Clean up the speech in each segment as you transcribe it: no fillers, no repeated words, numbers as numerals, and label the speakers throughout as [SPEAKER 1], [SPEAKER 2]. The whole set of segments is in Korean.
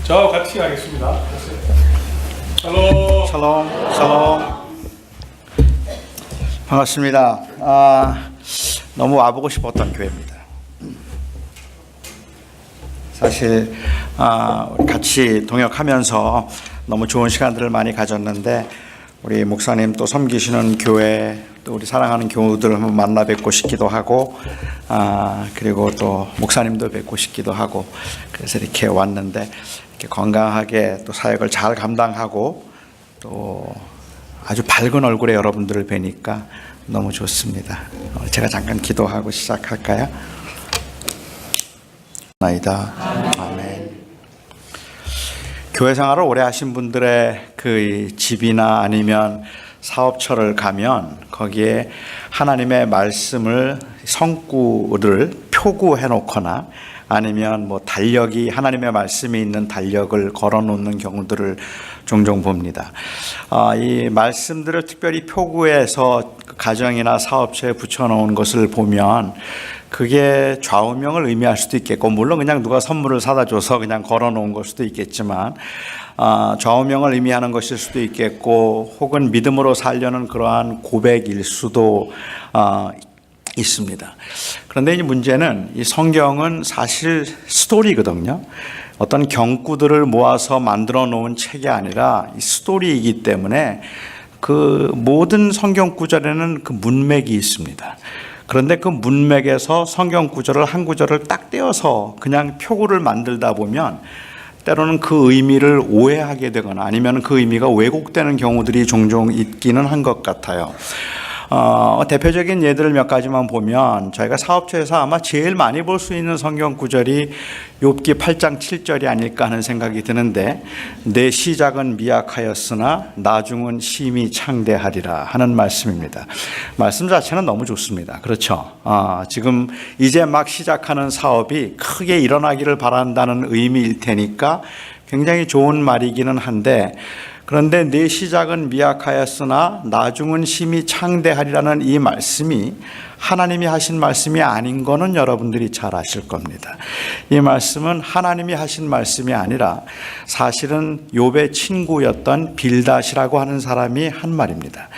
[SPEAKER 1] 저 같이 가겠습니다. 샬롬.
[SPEAKER 2] 샬롬, 샬롬. 반갑습니다. 너무 와보고 싶었던 교회입니다. 사실 우리 같이 동역하면서 너무 좋은 시간들을 많이 가졌는데 우리 목사님 또 섬기시는 교회 또 우리 사랑하는 교우들을 한번 만나 뵙고 싶기도 하고 그리고 또 목사님도 뵙고 싶기도 하고 그래서 이렇게 왔는데 이렇게 건강하게 또 사역을 잘 감당하고 또 아주 밝은 얼굴의 여러분들을 뵈니까 너무 좋습니다. 제가 잠깐 기도하고 시작할까요? 나이다. 아멘. 교회 생활을 오래 하신 분들의 그 집이나 아니면 사업처를 가면 거기에 하나님의 말씀을 성구를 표구해 놓거나 아니면 뭐 달력이 하나님의 말씀이 있는 달력을 걸어 놓는 경우들을 종종 봅니다. 이 말씀들을 특별히 표구해서 가정이나 사업처에 붙여 놓은 것을 보면 그게 좌우명을 의미할 수도 있겠고, 물론 그냥 누가 선물을 사다 줘서 그냥 걸어 놓은 걸 수도 있겠지만 좌우명을 의미하는 것일 수도 있겠고, 혹은 믿음으로 살려는 그러한 고백일 수도 있습니다. 그런데 이 문제는 이 성경은 사실 스토리거든요. 어떤 경구들을 모아서 만들어 놓은 책이 아니라 이 스토리이기 때문에 그 모든 성경 구절에는 그 문맥이 있습니다. 그런데 그 문맥에서 성경 구절을 한 구절을 딱 떼어서 그냥 표구를 만들다 보면 때로는 그 의미를 오해하게 되거나 아니면 그 의미가 왜곡되는 경우들이 종종 있기는 한 것 같아요. 대표적인 예들을 몇 가지만 보면 저희가 사업처에서 아마 제일 많이 볼 수 있는 성경 구절이 욥기 8장 7절이 아닐까 하는 생각이 드는데, 내 시작은 미약하였으나 나중은 심히 창대하리라 하는 말씀입니다. 말씀 자체는 너무 좋습니다. 그렇죠? 지금 이제 막 시작하는 사업이 크게 일어나기를 바란다는 의미일 테니까 굉장히 좋은 말이기는 한데, 그런데 내 시작은 미약하였으나 나중은 심히 창대하리라는 이 말씀이 하나님이 하신 말씀이 아닌 거는 여러분들이 잘 아실 겁니다. 이 말씀은 하나님이 하신 말씀이 아니라 사실은 욥의 친구였던 빌닷이라고 하는 사람이 한 말입니다.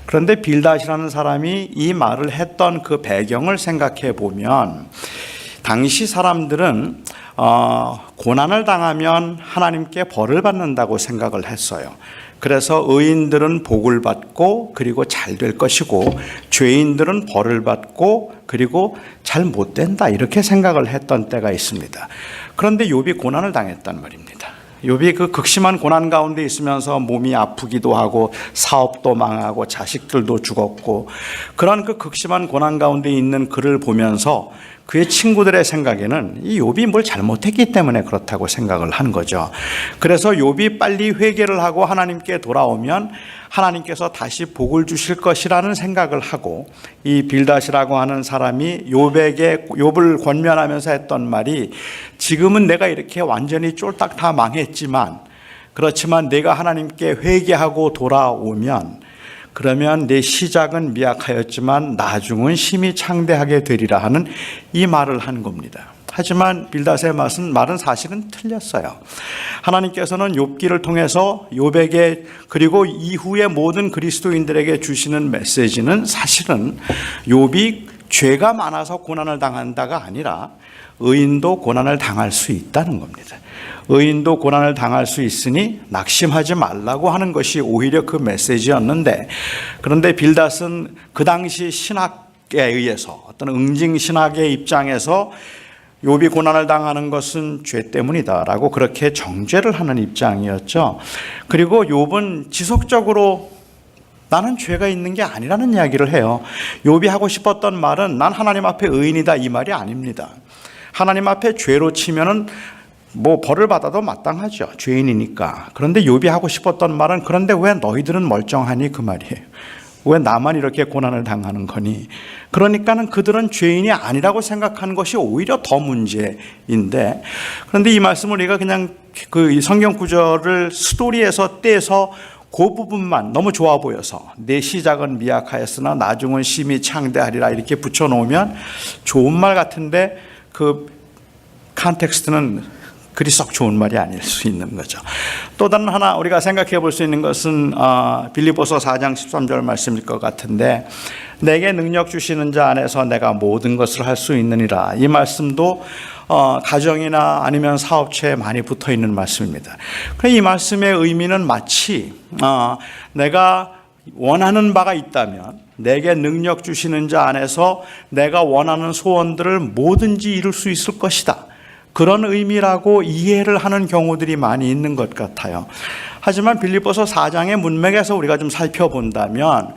[SPEAKER 2] 그런데 빌닷이라는 사람이 이 말을 했던 그 배경을 생각해 보면, 당시 사람들은 고난을 당하면 하나님께 벌을 받는다고 생각을 했어요. 그래서 의인들은 복을 받고 그리고 잘 될 것이고, 죄인들은 벌을 받고 그리고 잘 못 된다, 이렇게 생각을 했던 때가 있습니다. 그런데 욥이 고난을 당했단 말입니다. 욥이 그 극심한 고난 가운데 있으면서 몸이 아프기도 하고 사업도 망하고 자식들도 죽었고, 그런 그 극심한 고난 가운데 있는 그를 보면서 그의 친구들의 생각에는 이 욥이 뭘 잘못했기 때문에 그렇다고 생각을 한 거죠. 그래서 욥이 빨리 회개를 하고 하나님께 돌아오면 하나님께서 다시 복을 주실 것이라는 생각을 하고, 이 빌닷이라고 하는 사람이 욥을 권면하면서 했던 말이, 지금은 내가 이렇게 완전히 쫄딱 다 망했지만, 그렇지만 내가 하나님께 회개하고 돌아오면 그러면 내 시작은 미약하였지만 나중은 심히 창대하게 되리라 하는 이 말을 한 겁니다. 하지만 빌닷의 말은 사실은 틀렸어요. 하나님께서는 욥기를 통해서 욥에게 그리고 이후의 모든 그리스도인들에게 주시는 메시지는 사실은 욥이 죄가 많아서 고난을 당한다가 아니라 의인도 고난을 당할 수 있다는 겁니다. 의인도 고난을 당할 수 있으니 낙심하지 말라고 하는 것이 오히려 그 메시지였는데, 그런데 빌닷은 그 당시 신학에 의해서 어떤 응징신학의 입장에서 욥이 고난을 당하는 것은 죄 때문이다라고 그렇게 정죄를 하는 입장이었죠. 그리고 욥은 지속적으로 나는 죄가 있는 게 아니라는 이야기를 해요. 욥이 하고 싶었던 말은 난 하나님 앞에 의인이다, 이 말이 아닙니다. 하나님 앞에 죄로 치면은 뭐 벌을 받아도 마땅하죠. 죄인이니까. 그런데 욥이 하고 싶었던 말은, 그런데 왜 너희들은 멀쩡하니, 그 말이에요. 왜 나만 이렇게 고난을 당하는 거니? 그러니까는 그들은 죄인이 아니라고 생각하는 것이 오히려 더 문제인데, 그런데 이 말씀을 우리가 그냥 그 성경 구절을 스토리에서 떼서 그 부분만 너무 좋아 보여서 내 시작은 미약하였으나 나중은 심히 창대하리라 이렇게 붙여놓으면 좋은 말 같은데 그 컨텍스트는 그리 썩 좋은 말이 아닐 수 있는 거죠. 또 다른 하나 우리가 생각해 볼 수 있는 것은 빌립보서 4장 13절 말씀일 것 같은데, 내게 능력 주시는 자 안에서 내가 모든 것을 할 수 있느니라. 이 말씀도 가정이나 아니면 사업체에 많이 붙어 있는 말씀입니다. 이 말씀의 의미는 마치 내가 원하는 바가 있다면 내게 능력 주시는 자 안에서 내가 원하는 소원들을 뭐든지 이룰 수 있을 것이다, 그런 의미라고 이해를 하는 경우들이 많이 있는 것 같아요. 하지만 빌립보서 4장의 문맥에서 우리가 좀 살펴본다면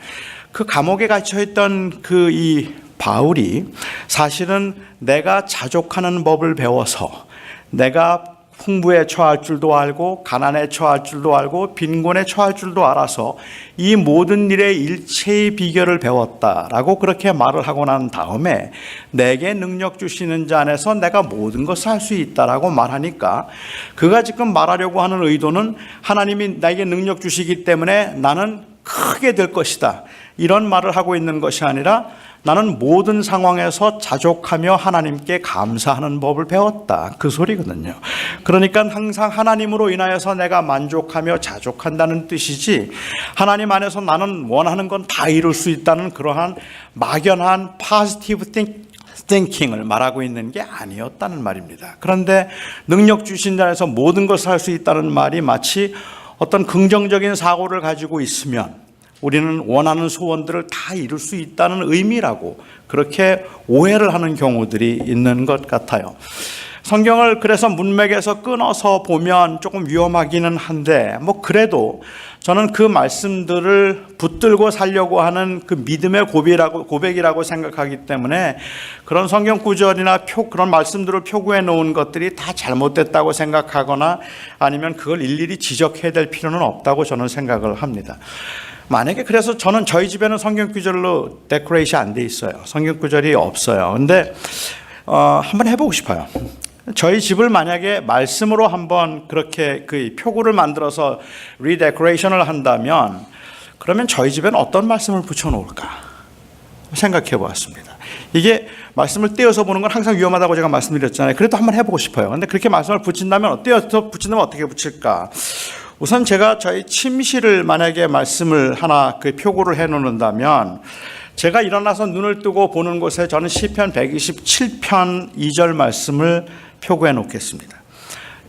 [SPEAKER 2] 그 감옥에 갇혀있던 이 바울이 사실은 내가 자족하는 법을 배워서 내가 풍부에 처할 줄도 알고 가난에 처할 줄도 알고 빈곤에 처할 줄도 알아서 이 모든 일의 일체의 비결을 배웠다라고 그렇게 말을 하고 난 다음에 내게 능력 주시는 자 안에서 내가 모든 것을 할 수 있다라고 말하니까, 그가 지금 말하려고 하는 의도는 하나님이 나에게 능력 주시기 때문에 나는 크게 될 것이다, 이런 말을 하고 있는 것이 아니라 나는 모든 상황에서 자족하며 하나님께 감사하는 법을 배웠다, 그 소리거든요. 그러니까 항상 하나님으로 인하여서 내가 만족하며 자족한다는 뜻이지, 하나님 안에서 나는 원하는 건 다 이룰 수 있다는 그러한 막연한 positive thinking을 말하고 있는 게 아니었다는 말입니다. 그런데 능력 주신 자에서 모든 것을 할 수 있다는 말이 마치 어떤 긍정적인 사고를 가지고 있으면 우리는 원하는 소원들을 다 이룰 수 있다는 의미라고 그렇게 오해를 하는 경우들이 있는 것 같아요. 성경을 그래서 문맥에서 끊어서 보면 조금 위험하기는 한데, 그래도 저는 그 말씀들을 붙들고 살려고 하는 그 믿음의 고백이라고 생각하기 때문에 그런 성경 구절이나 그런 말씀들을 표구해 놓은 것들이 다 잘못됐다고 생각하거나 아니면 그걸 일일이 지적해야 될 필요는 없다고 저는 생각을 합니다. 만약에 그래서 저희 집에는 성경 구절로 데코레이션 안 돼 있어요. 성경 구절이 없어요. 근데 한번 해보고 싶어요. 저희 집을 만약에 말씀으로 한번 그렇게 그 표구를 만들어서 리데코레이션을 한다면, 그러면 저희 집에는 어떤 말씀을 붙여놓을까 생각해 보았습니다. 이게 말씀을 떼어서 보는 건 항상 위험하다고 제가 말씀드렸잖아요. 그래도 한번 해보고 싶어요. 근데 그렇게 말씀을 떼어서 붙인다면 어떻게 붙일까? 우선 제가 저희 침실을 만약에 말씀을 하나 그 표구를 해 놓는다면, 제가 일어나서 눈을 뜨고 보는 곳에 저는 시편 127편 2절 말씀을 표구해 놓겠습니다.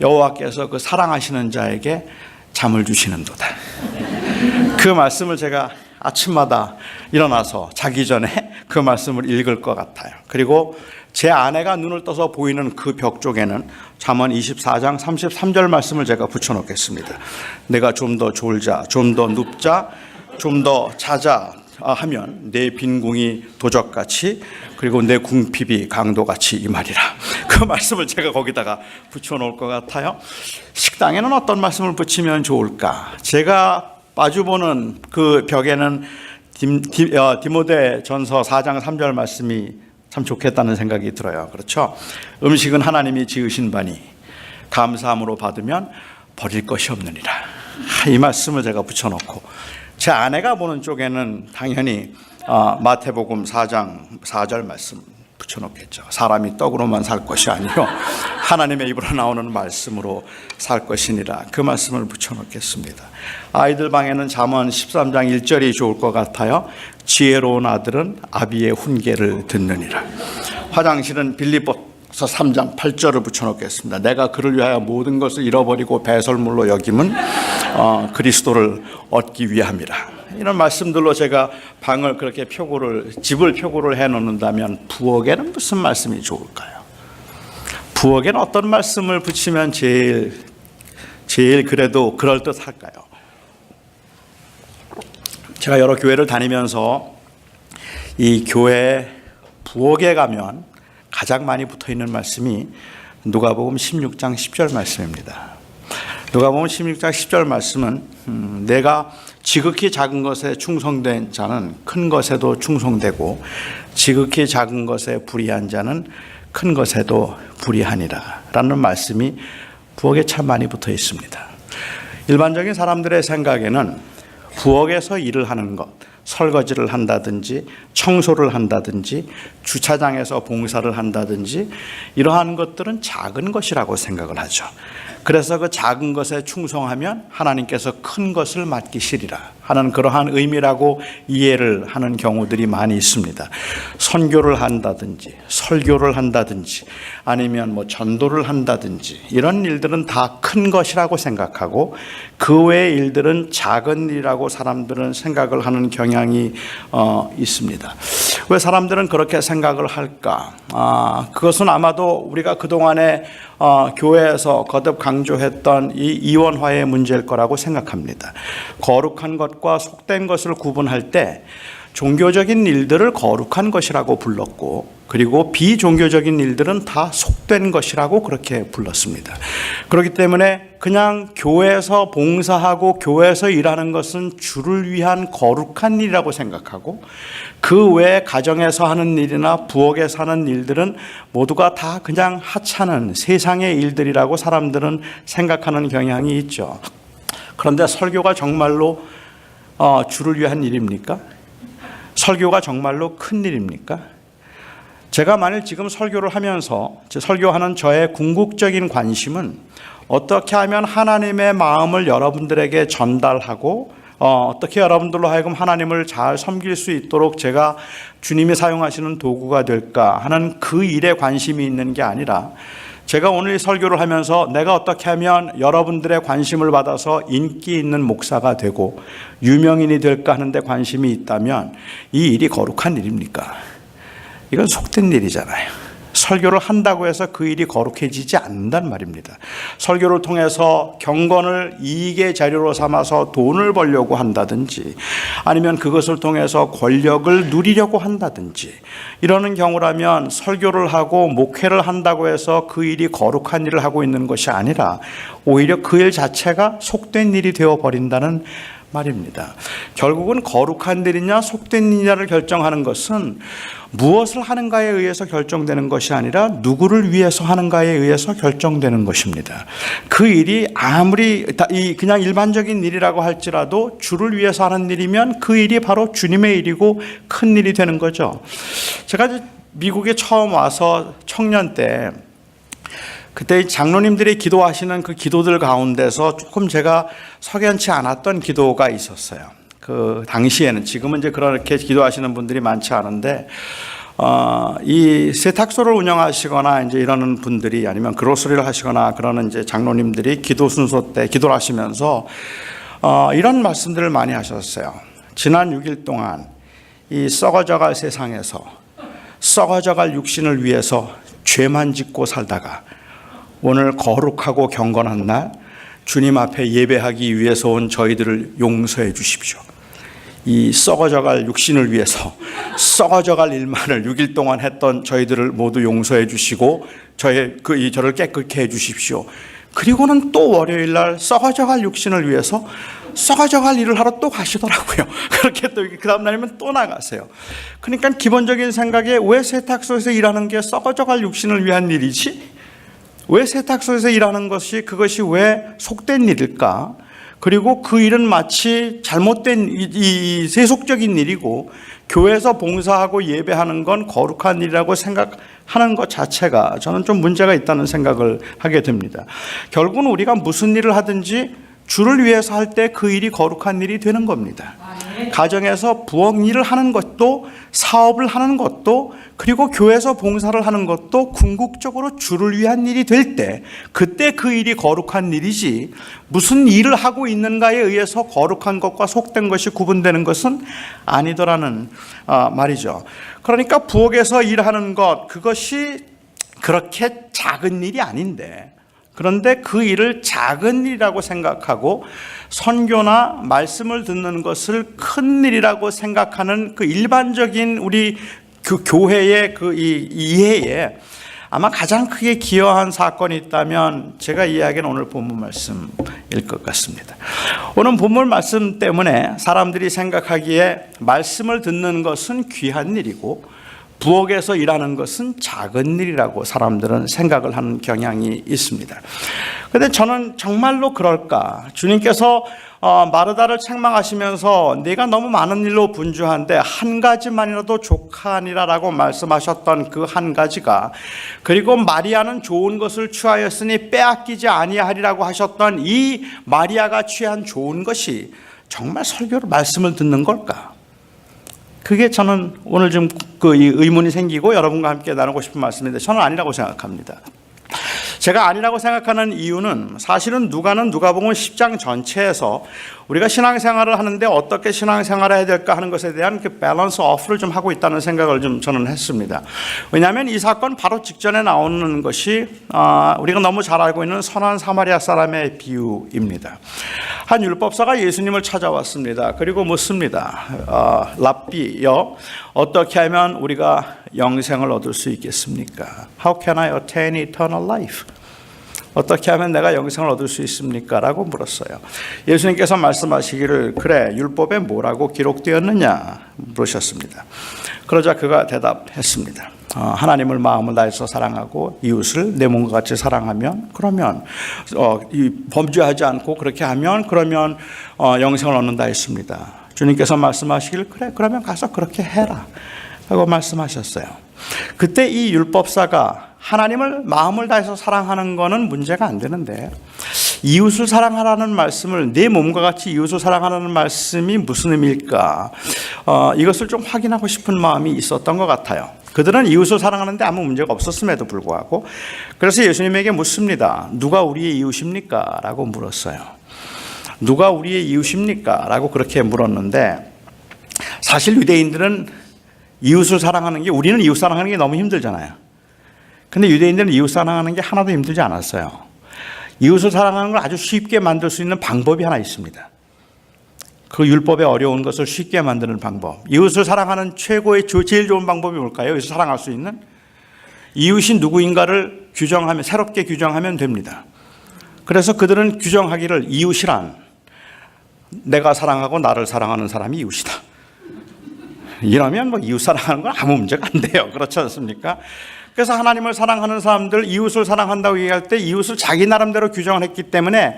[SPEAKER 2] 여호와께서 그 사랑하시는 자에게 잠을 주시는도다. 그 말씀을 제가 아침마다 일어나서 자기 전에 그 말씀을 읽을 것 같아요. 그리고 제 아내가 눈을 떠서 보이는 그 벽 쪽에는 잠언 24장 33절 말씀을 제가 붙여놓겠습니다. 내가 좀 더 졸자, 좀 더 눕자, 좀 더 자자 하면 내 빈궁이 도적같이, 그리고 내 궁핍이 강도같이 이 말이라. 그 말씀을 제가 거기다가 붙여놓을 것 같아요. 식당에는 어떤 말씀을 붙이면 좋을까? 제가 마주보는 그 벽에는 디모데 전서 4장 3절 말씀이 참 좋겠다는 생각이 들어요. 그렇죠? 음식은 하나님이 지으신 바니 감사함으로 받으면 버릴 것이 없느니라. 이 말씀을 제가 붙여놓고, 제 아내가 보는 쪽에는 당연히 마태복음 4장 4절 말씀 붙여놓겠죠. 사람이 떡으로만 살 것이 아니요 하나님의 입으로 나오는 말씀으로 살 것이니라. 그 말씀을 붙여놓겠습니다. 아이들 방에는 잠언 13장 1절이 좋을 것 같아요. 지혜로운 아들은 아비의 훈계를 듣느니라. 화장실은 빌립보서 3장 8절을 붙여놓겠습니다. 내가 그를 위하여 모든 것을 잃어버리고 배설물로 여김은 그리스도를 얻기 위함이라. 이런 말씀들로 제가 방을 그렇게 집을 표구를 해놓는다면 부엌에는 무슨 말씀이 좋을까요? 부엌에는 어떤 말씀을 붙이면 제일 그래도 그럴듯할까요? 제가 여러 교회를 다니면서 이 교회 부엌에 가면 가장 많이 붙어있는 말씀이 누가복음 16장 10절 말씀입니다. 누가복음 16장 10절 말씀은 내가 지극히 작은 것에 충성된 자는 큰 것에도 충성되고 지극히 작은 것에 불의한 자는 큰 것에도 불의하니라 라는 말씀이 부엌에 참 많이 붙어 있습니다. 일반적인 사람들의 생각에는 부엌에서 일을 하는 것, 설거지를 한다든지 청소를 한다든지 주차장에서 봉사를 한다든지 이러한 것들은 작은 것이라고 생각을 하죠. 그래서 그 작은 것에 충성하면 하나님께서 큰 것을 맡기시리라 하는 그러한 의미라고 이해를 하는 경우들이 많이 있습니다. 선교를 한다든지 설교를 한다든지 아니면 뭐 전도를 한다든지 이런 일들은 다 큰 것이라고 생각하고 그 외의 일들은 작은 일이라고 사람들은 생각을 하는 경향이 있습니다. 왜 사람들은 그렇게 생각을 할까? 그것은 아마도 우리가 그동안에 교회에서 거듭 강조했던 이 이원화의 문제일 거라고 생각합니다. 거룩한 것과 속된 것을 구분할 때 종교적인 일들을 거룩한 것이라고 불렀고 그리고 비종교적인 일들은 다 속된 것이라고 그렇게 불렀습니다. 그렇기 때문에 그냥 교회에서 봉사하고 교회에서 일하는 것은 주를 위한 거룩한 일이라고 생각하고 그 외에 가정에서 하는 일이나 부엌에서 하는 일들은 모두가 다 그냥 하찮은 세상의 일들이라고 사람들은 생각하는 경향이 있죠. 그런데 설교가 정말로 주를 위한 일입니까? 설교가 정말로 큰 일입니까? 제가 만일 지금 설교를 하면서 설교하는 저의 궁극적인 관심은 어떻게 하면 하나님의 마음을 여러분들에게 전달하고 어떻게 여러분들로 하여금 하나님을 잘 섬길 수 있도록 제가 주님이 사용하시는 도구가 될까 하는 그 일에 관심이 있는 게 아니라 제가 오늘 설교를 하면서 내가 어떻게 하면 여러분들의 관심을 받아서 인기 있는 목사가 되고 유명인이 될까 하는 데 관심이 있다면 이 일이 거룩한 일입니까? 이건 속된 일이잖아요. 설교를 한다고 해서 그 일이 거룩해지지 않는단 말입니다. 설교를 통해서 경건을 이익의 자료로 삼아서 돈을 벌려고 한다든지 아니면 그것을 통해서 권력을 누리려고 한다든지 이러는 경우라면 설교를 하고 목회를 한다고 해서 그 일이 거룩한 일을 하고 있는 것이 아니라 오히려 그 일 자체가 속된 일이 되어버린다는 말입니다. 결국은 거룩한 일이냐 속된 일이냐를 결정하는 것은 무엇을 하는가에 의해서 결정되는 것이 아니라 누구를 위해서 하는가에 의해서 결정되는 것입니다. 그 일이 아무리 그냥 일반적인 일이라고 할지라도 주를 위해서 하는 일이면 그 일이 바로 주님의 일이고 큰 일이 되는 거죠. 제가 미국에 처음 와서 청년 때 그때 장로님들이 기도하시는 그 기도들 가운데서 조금 제가 석연치 않았던 기도가 있었어요. 그 당시에는 지금은 이제 그렇게 기도하시는 분들이 많지 않은데 이 세탁소를 운영하시거나 이제 이러는 분들이 아니면 그로스리를 하시거나 그러는 이제 장로님들이 기도 순서 때 기도를 하시면서 이런 말씀들을 많이 하셨어요. 지난 6일 동안 이 썩어져갈 세상에서 썩어져갈 육신을 위해서 죄만 짓고 살다가 오늘 거룩하고 경건한 날 주님 앞에 예배하기 위해서 온 저희들을 용서해 주십시오. 이 썩어져갈 육신을 위해서 썩어져갈 일만을 6일 동안 했던 저희들을 모두 용서해 주시고 저를 깨끗게 해 주십시오. 그리고는 또 월요일 날 썩어져갈 육신을 위해서 썩어져갈 일을 하러 또 가시더라고요. 그렇게 또 그 다음 날이면 또 나가세요. 그러니까 기본적인 생각에 왜 세탁소에서 일하는 게 썩어져갈 육신을 위한 일이지? 왜 세탁소에서 일하는 그것이 왜 속된 일일까? 그리고 그 일은 마치 잘못된 이 세속적인 일이고 교회에서 봉사하고 예배하는 건 거룩한 일이라고 생각하는 것 자체가 저는 좀 문제가 있다는 생각을 하게 됩니다. 결국은 우리가 무슨 일을 하든지 주를 위해서 할 때 그 일이 거룩한 일이 되는 겁니다. 가정에서 부엌 일을 하는 것도 사업을 하는 것도 그리고 교회에서 봉사를 하는 것도 궁극적으로 주를 위한 일이 될 때 그때 그 일이 거룩한 일이지 무슨 일을 하고 있는가에 의해서 거룩한 것과 속된 것이 구분되는 것은 아니더라는 말이죠. 그러니까 부엌에서 일하는 것 그것이 그렇게 작은 일이 아닌데 그런데 그 일을 작은 일이라고 생각하고 선교나 말씀을 듣는 것을 큰 일이라고 생각하는 그 일반적인 우리 그 교회의 그 이해에 아마 가장 크게 기여한 사건이 있다면 제가 이야기하는 오늘 본문 말씀일 것 같습니다. 오늘 본문 말씀 때문에 사람들이 생각하기에 말씀을 듣는 것은 귀한 일이고 부엌에서 일하는 것은 작은 일이라고 사람들은 생각을 하는 경향이 있습니다. 그런데 저는 정말로 그럴까? 주님께서 마르다를 책망하시면서 네가 너무 많은 일로 분주한데 한 가지만이라도 족하니라라고 말씀하셨던 그 한 가지가, 그리고 마리아는 좋은 것을 취하였으니 빼앗기지 아니하리라고 하셨던 이 마리아가 취한 좋은 것이 정말 설교로 말씀을 듣는 걸까? 그게 저는 오늘 좀 이 의문이 생기고 여러분과 함께 나누고 싶은 말씀인데, 저는 아니라고 생각합니다. 제가 아니라고 생각하는 이유는 사실은 누가복음 10장 전체에서 우리가 신앙생활을 하는데 어떻게 신앙생활을 해야 될까 하는 것에 대한 그 밸런스 오프를 좀 하고 있다는 생각을 좀 저는 했습니다. 왜냐하면 이 사건 바로 직전에 나오는 것이 우리가 너무 잘 알고 있는 선한 사마리아 사람의 비유입니다. 한 율법사가 예수님을 찾아왔습니다. 그리고 묻습니다. 랍비여, 어떻게 하면 우리가 영생을 얻을 수 있겠습니까? How can I attain eternal life? 어떻게 하면 내가 영생을 얻을 수 있습니까? 라고 물었어요. 예수님께서 말씀하시기를, 그래, 율법에 뭐라고 기록되었느냐? 물으셨습니다. 그러자 그가 대답했습니다. 하나님을 마음을 다해서 사랑하고 이웃을 내 몸과 같이 사랑하면, 그러면 범죄하지 않고 그렇게 하면, 그러면 영생을 얻는다 했습니다. 주님께서 말씀하시기를, 그래, 그러면 가서 그렇게 해라 하고 말씀하셨어요. 그때 이 율법사가 하나님을 마음을 다해서 사랑하는 것은 문제가 안 되는데, 이웃을 사랑하라는 말씀을, 내 몸과 같이 이웃을 사랑하라는 말씀이 무슨 의미일까? 이것을 좀 확인하고 싶은 마음이 있었던 것 같아요. 그들은 이웃을 사랑하는데 아무 문제가 없었음에도 불구하고, 그래서 예수님에게 묻습니다. 누가 우리의 이웃입니까? 라고 물었어요. 누가 우리의 이웃입니까? 라고 그렇게 물었는데, 사실 유대인들은 이웃을 사랑하는 게, 우리는 이웃 사랑하는 게 너무 힘들잖아요. 근데 유대인들은 이웃 사랑하는 게 하나도 힘들지 않았어요. 이웃을 사랑하는 걸 아주 쉽게 만들 수 있는 방법이 하나 있습니다. 그 율법의 어려운 것을 쉽게 만드는 방법. 이웃을 사랑하는 최고의 제일 좋은 방법이 뭘까요? 이웃을 사랑할 수 있는? 이웃이 누구인가를 규정하면, 새롭게 규정하면 됩니다. 그래서 그들은 규정하기를, 이웃이란 내가 사랑하고 나를 사랑하는 사람이 이웃이다. 이러면 뭐 이웃 사랑하는 건 아무 문제가 안 돼요. 그렇지 않습니까? 그래서 하나님을 사랑하는 사람들, 이웃을 사랑한다고 얘기할 때 이웃을 자기 나름대로 규정을 했기 때문에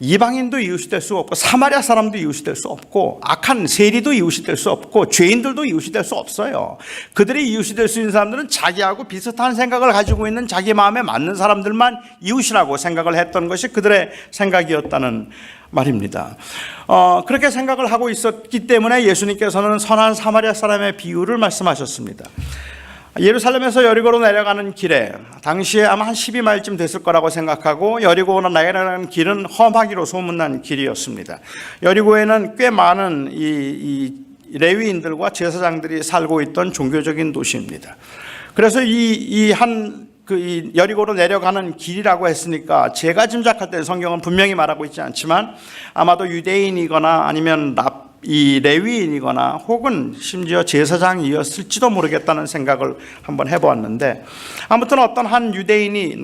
[SPEAKER 2] 이방인도 이웃이 될 수 없고, 사마리아 사람도 이웃이 될 수 없고, 악한 세리도 이웃이 될 수 없고, 죄인들도 이웃이 될 수 없어요. 그들이 이웃이 될 수 있는 사람들은 자기하고 비슷한 생각을 가지고 있는, 자기 마음에 맞는 사람들만 이웃이라고 생각을 했던 것이 그들의 생각이었다는 말입니다. 그렇게 생각을 하고 있었기 때문에 예수님께서는 선한 사마리아 사람의 비유를 말씀하셨습니다. 예루살렘에서 여리고로 내려가는 길에, 당시에 아마 한 12마일쯤 됐을 거라고 생각하고, 여리고로 내려가는 길은 험하기로 소문난 길이었습니다. 여리고에는 꽤 많은 이 레위인들과 제사장들이 살고 있던 종교적인 도시입니다. 그래서 이 여리고로 내려가는 길이라고 했으니까, 제가 짐작할 때 성경은 분명히 말하고 있지 않지만 아마도 유대인이거나 아니면 이 레위인이거나 혹은 심지어 제사장이었을지도 모르겠다는 생각을 한번 해보았는데, 아무튼 어떤 한 유대인이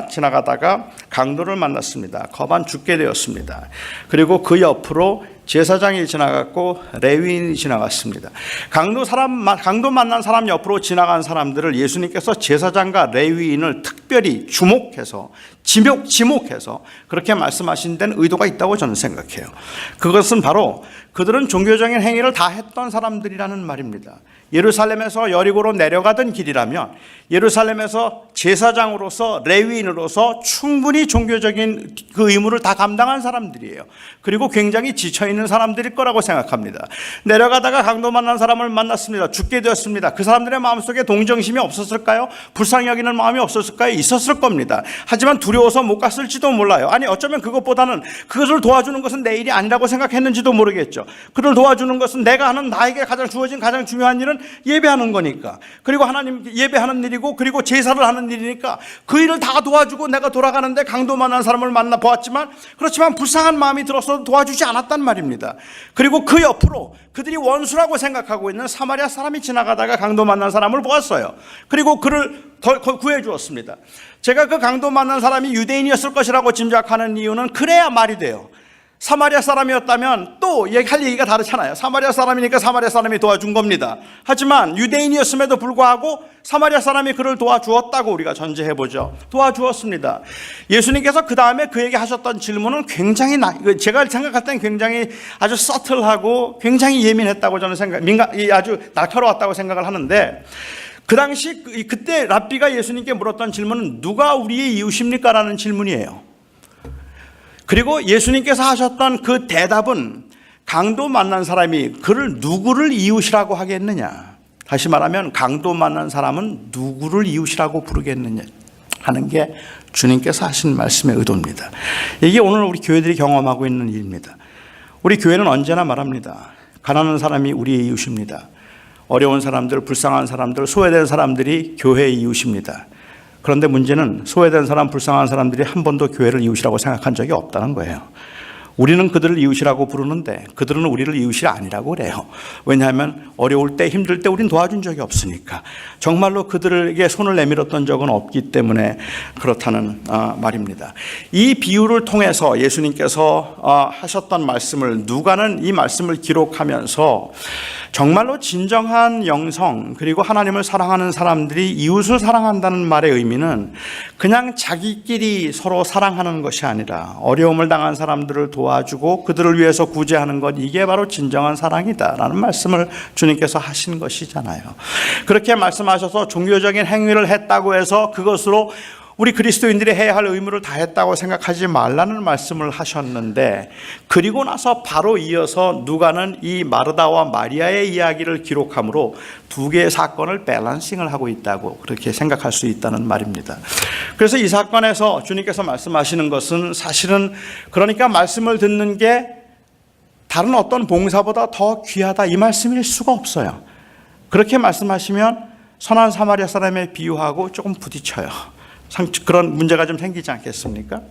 [SPEAKER 2] 지나가다가 강도를 만났습니다. 거반 죽게 되었습니다. 그리고 그 옆으로 제사장이 지나갔고 레위인이 지나갔습니다. 강도 만난 사람 옆으로 지나간 사람들을 예수님께서 제사장과 레위인을 특별히 지목해서 그렇게 말씀하신 데는 의도가 있다고 저는 생각해요. 그것은 바로 그들은 종교적인 행위를 다 했던 사람들이라는 말입니다. 예루살렘에서 여리고로 내려가던 길이라면 예루살렘에서 제사장으로서, 레위인으로서 충분히 종교적인 그 의무를 다 감당한 사람들이에요. 그리고 굉장히 지쳐있는 사람들일 거라고 생각합니다. 내려가다가 강도 만난 사람을 만났습니다. 죽게 되었습니다. 그 사람들의 마음속에 동정심이 없었을까요? 불쌍히 여기는 마음이 없었을까요? 있었을 겁니다. 하지만 두려워서 못 갔을지도 몰라요. 아니, 어쩌면 그것보다는 그것을 도와주는 것은 내 일이 아니라고 생각했는지도 모르겠죠. 그를 도와주는 것은 내가 하는, 나에게 주어진 가장 중요한 일은 예배하는 거니까, 그리고 하나님 예배하는 일이고, 그리고 제사를 하는 일이니까 그 일을 다 도와주고 내가 돌아가는데 강도 만난 사람을 만나 보았지만, 그렇지만 불쌍한 마음이 들어서 도와주지 않았단 말입니다. 그리고 그 옆으로 그들이 원수라고 생각하고 있는 사마리아 사람이 지나가다가 강도 만난 사람을 보았어요. 그리고 그를 구해 주었습니다. 제가 그 강도 만난 사람이 유대인이었을 것이라고 짐작하는 이유는, 그래야 말이 돼요. 사마리아 사람이었다면 또 할 얘기가 다르잖아요. 사마리아 사람이니까 사마리아 사람이 도와준 겁니다. 하지만 유대인이었음에도 불구하고 사마리아 사람이 그를 도와주었다고 우리가 전제해보죠. 도와주었습니다. 예수님께서 그 다음에 그에게 하셨던 질문은 굉장히 제가 생각할 때는 굉장히 아주 서틀하고 굉장히 예민했다고 저는 아주 날카로웠다고 생각을 하는데, 그 당시 그때 랍비가 예수님께 물었던 질문은 누가 우리의 이웃입니까? 라는 질문이에요. 그리고 예수님께서 하셨던 그 대답은 강도 만난 사람이 그를 누구를 이웃이라고 하겠느냐. 다시 말하면 강도 만난 사람은 누구를 이웃이라고 부르겠느냐 하는 게 주님께서 하신 말씀의 의도입니다. 이게 오늘 우리 교회들이 경험하고 있는 일입니다. 우리 교회는 언제나 말합니다. 가난한 사람이 우리의 이웃입니다. 어려운 사람들, 불쌍한 사람들, 소외된 사람들이 교회의 이웃입니다. 그런데 문제는 소외된 사람, 불쌍한 사람들이 한 번도 교회를 이웃이라고 생각한 적이 없다는 거예요. 우리는 그들을 이웃이라고 부르는데 그들은 우리를 이웃이 아니라고 그래요. 왜냐하면 어려울 때, 힘들 때 우린 도와준 적이 없으니까. 정말로 그들에게 손을 내밀었던 적은 없기 때문에 그렇다는 말입니다. 이 비유를 통해서 예수님께서 하셨던 말씀을, 누가는 이 말씀을 기록하면서 정말로 진정한 영성, 그리고 하나님을 사랑하는 사람들이 이웃을 사랑한다는 말의 의미는 그냥 자기끼리 서로 사랑하는 것이 아니라 어려움을 당한 사람들을 도와주고 그들을 위해서 구제하는 것, 이게 바로 진정한 사랑이다라는 말씀을 주님께서 하신 것이잖아요. 그렇게 말씀하셔서 종교적인 행위를 했다고 해서 그것으로 우리 그리스도인들이 해야 할 의무를 다했다고 생각하지 말라는 말씀을 하셨는데, 그리고 나서 바로 이어서 누가는 이 마르다와 마리아의 이야기를 기록하므로 두 개의 사건을 밸런싱을 하고 있다고 그렇게 생각할 수 있다는 말입니다. 그래서 이 사건에서 주님께서 말씀하시는 것은 사실은, 그러니까 말씀을 듣는 게 다른 어떤 봉사보다 더 귀하다, 이 말씀일 수가 없어요. 그렇게 말씀하시면 선한 사마리아 사람의 비유하고 조금 부딪혀요. 그런 문제가 좀 생기지 않겠습니까?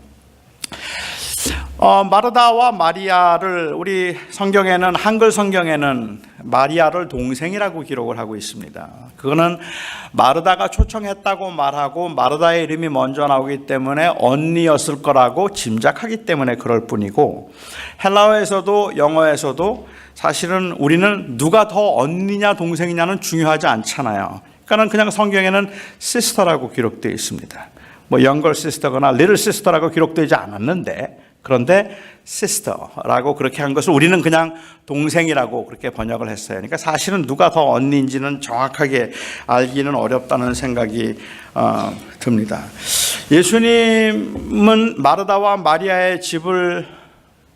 [SPEAKER 2] 마르다와 마리아를 우리 성경에는, 한글 성경에는 마리아를 동생이라고 기록을 하고 있습니다. 그거는 마르다가 초청했다고 말하고 마르다의 이름이 먼저 나오기 때문에 언니였을 거라고 짐작하기 때문에 그럴 뿐이고, 헬라어에서도 영어에서도 사실은 우리는 누가 더 언니냐 동생이냐는 중요하지 않잖아요. 그러니까 그냥 성경에는 sister라고 기록되어 있습니다. 뭐 younger sister거나 little sister라고 기록되지 않았는데, 그런데 sister라고 그렇게 한 것을 우리는 그냥 동생이라고 그렇게 번역을 했어요. 그러니까 사실은 누가 더 언니인지는 정확하게 알기는 어렵다는 생각이 듭니다. 예수님은 마르다와 마리아의 집을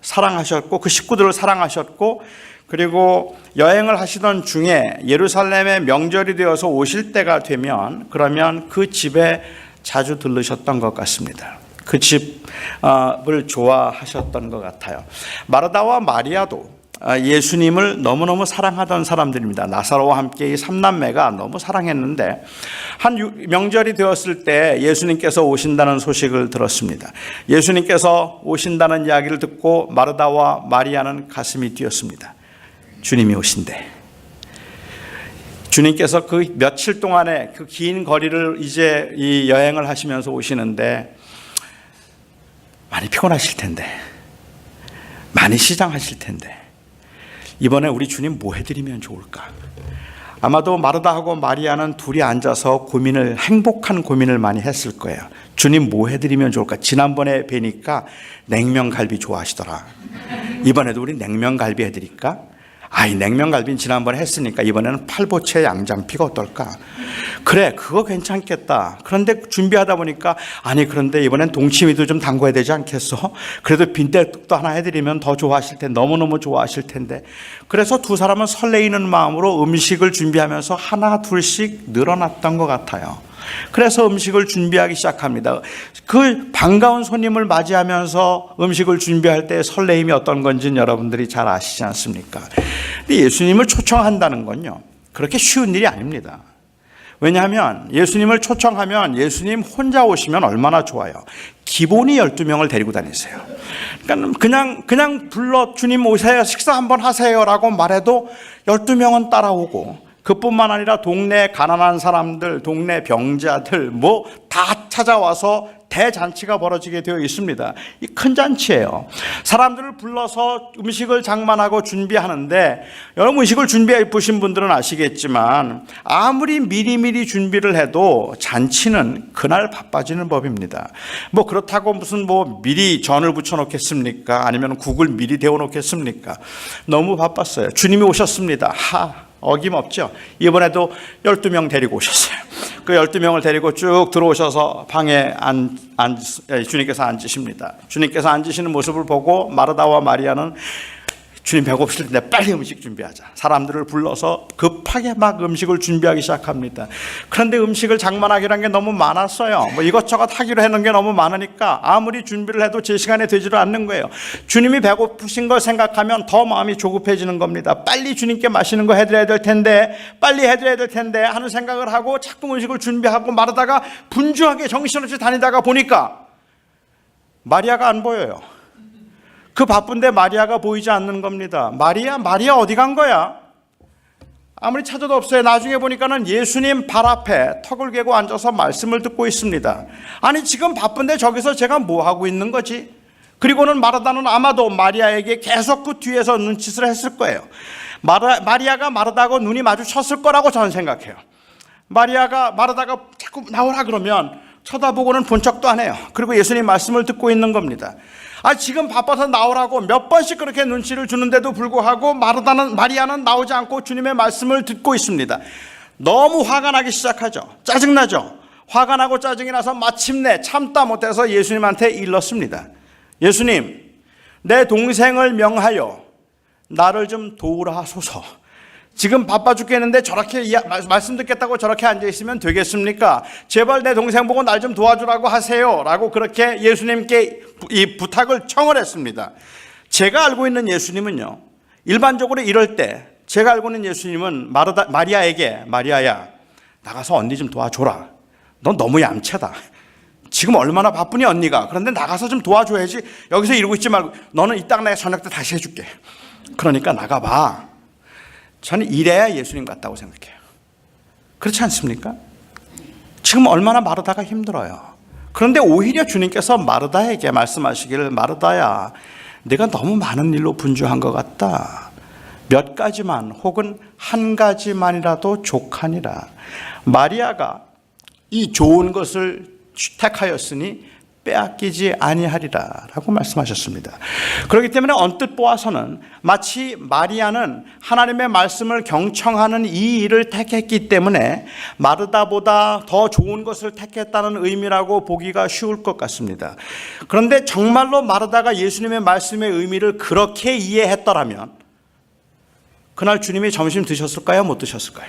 [SPEAKER 2] 사랑하셨고 그 식구들을 사랑하셨고, 그리고 여행을 하시던 중에 예루살렘에 명절이 되어서 오실 때가 되면 그러면 그 집에 자주 들르셨던 것 같습니다. 그 집을 좋아하셨던 것 같아요. 마르다와 마리아도 예수님을 너무너무 사랑하던 사람들입니다. 나사로와 함께 이 삼남매가 너무 사랑했는데, 한 명절이 되었을 때 예수님께서 오신다는 소식을 들었습니다. 예수님께서 오신다는 이야기를 듣고 마르다와 마리아는 가슴이 뛰었습니다. 주님이 오신대. 주님께서 그 며칠 동안의 그 긴 거리를 이제 이 여행을 하시면서 오시는데 많이 피곤하실 텐데, 많이 시장하실 텐데, 이번에 우리 주님 뭐 해드리면 좋을까? 아마도 마르다하고 마리아는 둘이 앉아서 행복한 고민을 많이 했을 거예요. 주님 뭐 해드리면 좋을까? 지난번에 뵈니까 냉면갈비 좋아하시더라. 이번에도 우리 냉면갈비 해드릴까? 이 냉면갈비는 지난번에 했으니까 이번에는 팔보채 양장피가 어떨까? 그래, 그거 괜찮겠다. 그런데 준비하다 보니까 그런데 이번엔 동치미도 좀 담궈야 되지 않겠어? 그래도 빈대떡도 하나 해드리면 더 좋아하실 텐데, 너무너무 좋아하실 텐데. 그래서 두 사람은 설레이는 마음으로 음식을 준비하면서 하나 둘씩 늘어났던 것 같아요. 그래서 음식을 준비하기 시작합니다. 그 반가운 손님을 맞이하면서 음식을 준비할 때 설레임이 어떤 건지는 여러분들이 잘 아시지 않습니까? 근데 예수님을 초청한다는 건요, 그렇게 쉬운 일이 아닙니다. 왜냐하면 예수님을 초청하면 예수님 혼자 오시면 얼마나 좋아요. 기본이 12명을 데리고 다니세요. 그러니까 그냥 불러 주님 오세요, 식사 한번 하세요라고 말해도 12명은 따라오고, 그뿐만 아니라 동네 가난한 사람들, 동네 병자들 뭐 다 찾아와서 대잔치가 벌어지게 되어 있습니다. 이 큰 잔치예요. 사람들을 불러서 음식을 장만하고 준비하는데, 여러분 음식을 준비해 보신 분들은 아시겠지만 아무리 미리미리 준비를 해도 잔치는 그날 바빠지는 법입니다. 뭐 그렇다고 무슨 뭐 미리 전을 부쳐 놓겠습니까? 아니면 국을 미리 데워 놓겠습니까? 너무 바빴어요. 주님이 오셨습니다. 어김없죠. 이번에도 12명 데리고 오셨어요. 그 12명을 데리고 쭉 들어오셔서 방에 주님께서 앉으십니다. 주님께서 앉으시는 모습을 보고 마르다와 마리아는 주님 배고프실 텐데 빨리 음식 준비하자. 사람들을 불러서 급하게 막 음식을 준비하기 시작합니다. 그런데 음식을 장만하기로 한 게 너무 많았어요. 뭐 이것저것 하기로 해놓은 게 너무 많으니까 아무리 준비를 해도 제 시간에 되지를 않는 거예요. 주님이 배고프신 걸 생각하면 더 마음이 조급해지는 겁니다. 빨리 주님께 맛있는 거 해드려야 될 텐데, 빨리 해드려야 될 텐데 하는 생각을 하고 자꾸 음식을 준비하고 마르다가 분주하게 정신없이 다니다가 보니까 마리아가 안 보여요. 그 바쁜데 마리아가 보이지 않는 겁니다. 마리아 어디 간 거야? 아무리 찾아도 없어요. 나중에 보니까는 예수님 발 앞에 턱을 개고 앉아서 말씀을 듣고 있습니다. 아니 지금 바쁜데 저기서 제가 뭐 하고 있는 거지? 그리고는 마르다는 아마도 마리아에게 계속 그 뒤에서 눈짓을 했을 거예요. 마리아가 마르다하고 눈이 마주쳤을 거라고 저는 생각해요. 마르다가 자꾸 나오라 그러면 쳐다보고는 본 척도 안 해요. 그리고 예수님 말씀을 듣고 있는 겁니다. 지금 바빠서 나오라고 몇 번씩 그렇게 눈치를 주는데도 불구하고 마리아는 나오지 않고 주님의 말씀을 듣고 있습니다. 너무 화가 나기 시작하죠. 짜증나죠. 화가 나고 짜증이 나서 마침내 참다 못해서 예수님한테 일렀습니다. 예수님, 내 동생을 명하여 나를 좀 도우라 하소서. 지금 바빠 죽겠는데 저렇게 말씀 듣겠다고 저렇게 앉아있으면 되겠습니까? 제발 내 동생 보고 날 좀 도와주라고 하세요 라고 그렇게 예수님께 이 부탁을 청을 했습니다. 제가 알고 있는 예수님은요, 일반적으로 이럴 때 제가 알고 있는 예수님은 마리아에게, 마리아야 나가서 언니 좀 도와줘라. 넌 너무 얌체다. 지금 얼마나 바쁘니 언니가. 그런데 나가서 좀 도와줘야지. 여기서 이러고 있지 말고 너는 이따가 내가 저녁 때 다시 해줄게. 그러니까 나가봐. 저는 이래야 예수님 같다고 생각해요. 그렇지 않습니까? 지금 얼마나 마르다가 힘들어요. 그런데 오히려 주님께서 마르다에게 말씀하시기를, 마르다야 내가 너무 많은 일로 분주한 것 같다. 몇 가지만 혹은 한 가지만이라도 족하니라. 마리아가 이 좋은 것을 택하였으니 빼앗기지 아니하리라 라고 말씀하셨습니다. 그렇기 때문에 언뜻 보아서는 마치 마리아는 하나님의 말씀을 경청하는 이 일을 택했기 때문에 마르다보다 더 좋은 것을 택했다는 의미라고 보기가 쉬울 것 같습니다. 그런데 정말로 마르다가 예수님의 말씀의 의미를 그렇게 이해했더라면 그날 주님이 점심 드셨을까요? 못 드셨을까요?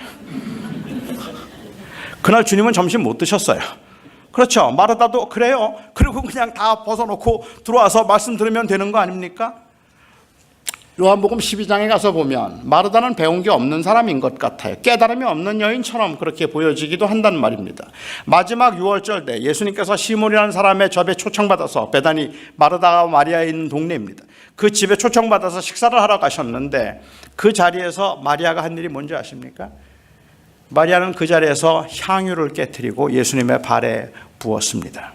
[SPEAKER 2] 그날 주님은 점심 못 드셨어요. 그렇죠. 마르다도 그래요. 그리고 그냥 다 벗어놓고 들어와서 말씀 들으면 되는 거 아닙니까? 요한복음 12장에 가서 보면 마르다는 배운 게 없는 사람인 것 같아요. 깨달음이 없는 여인처럼 그렇게 보여지기도 한단 말입니다. 마지막 6월절 때 예수님께서 시몬이라는 사람의 접에 초청받아서, 베다니 마르다와 마리아에 있는 동네입니다. 그 집에 초청받아서 식사를 하러 가셨는데 그 자리에서 마리아가 한 일이 뭔지 아십니까? 마리아는 그 자리에서 향유를 깨뜨리고 예수님의 발에 부었습니다.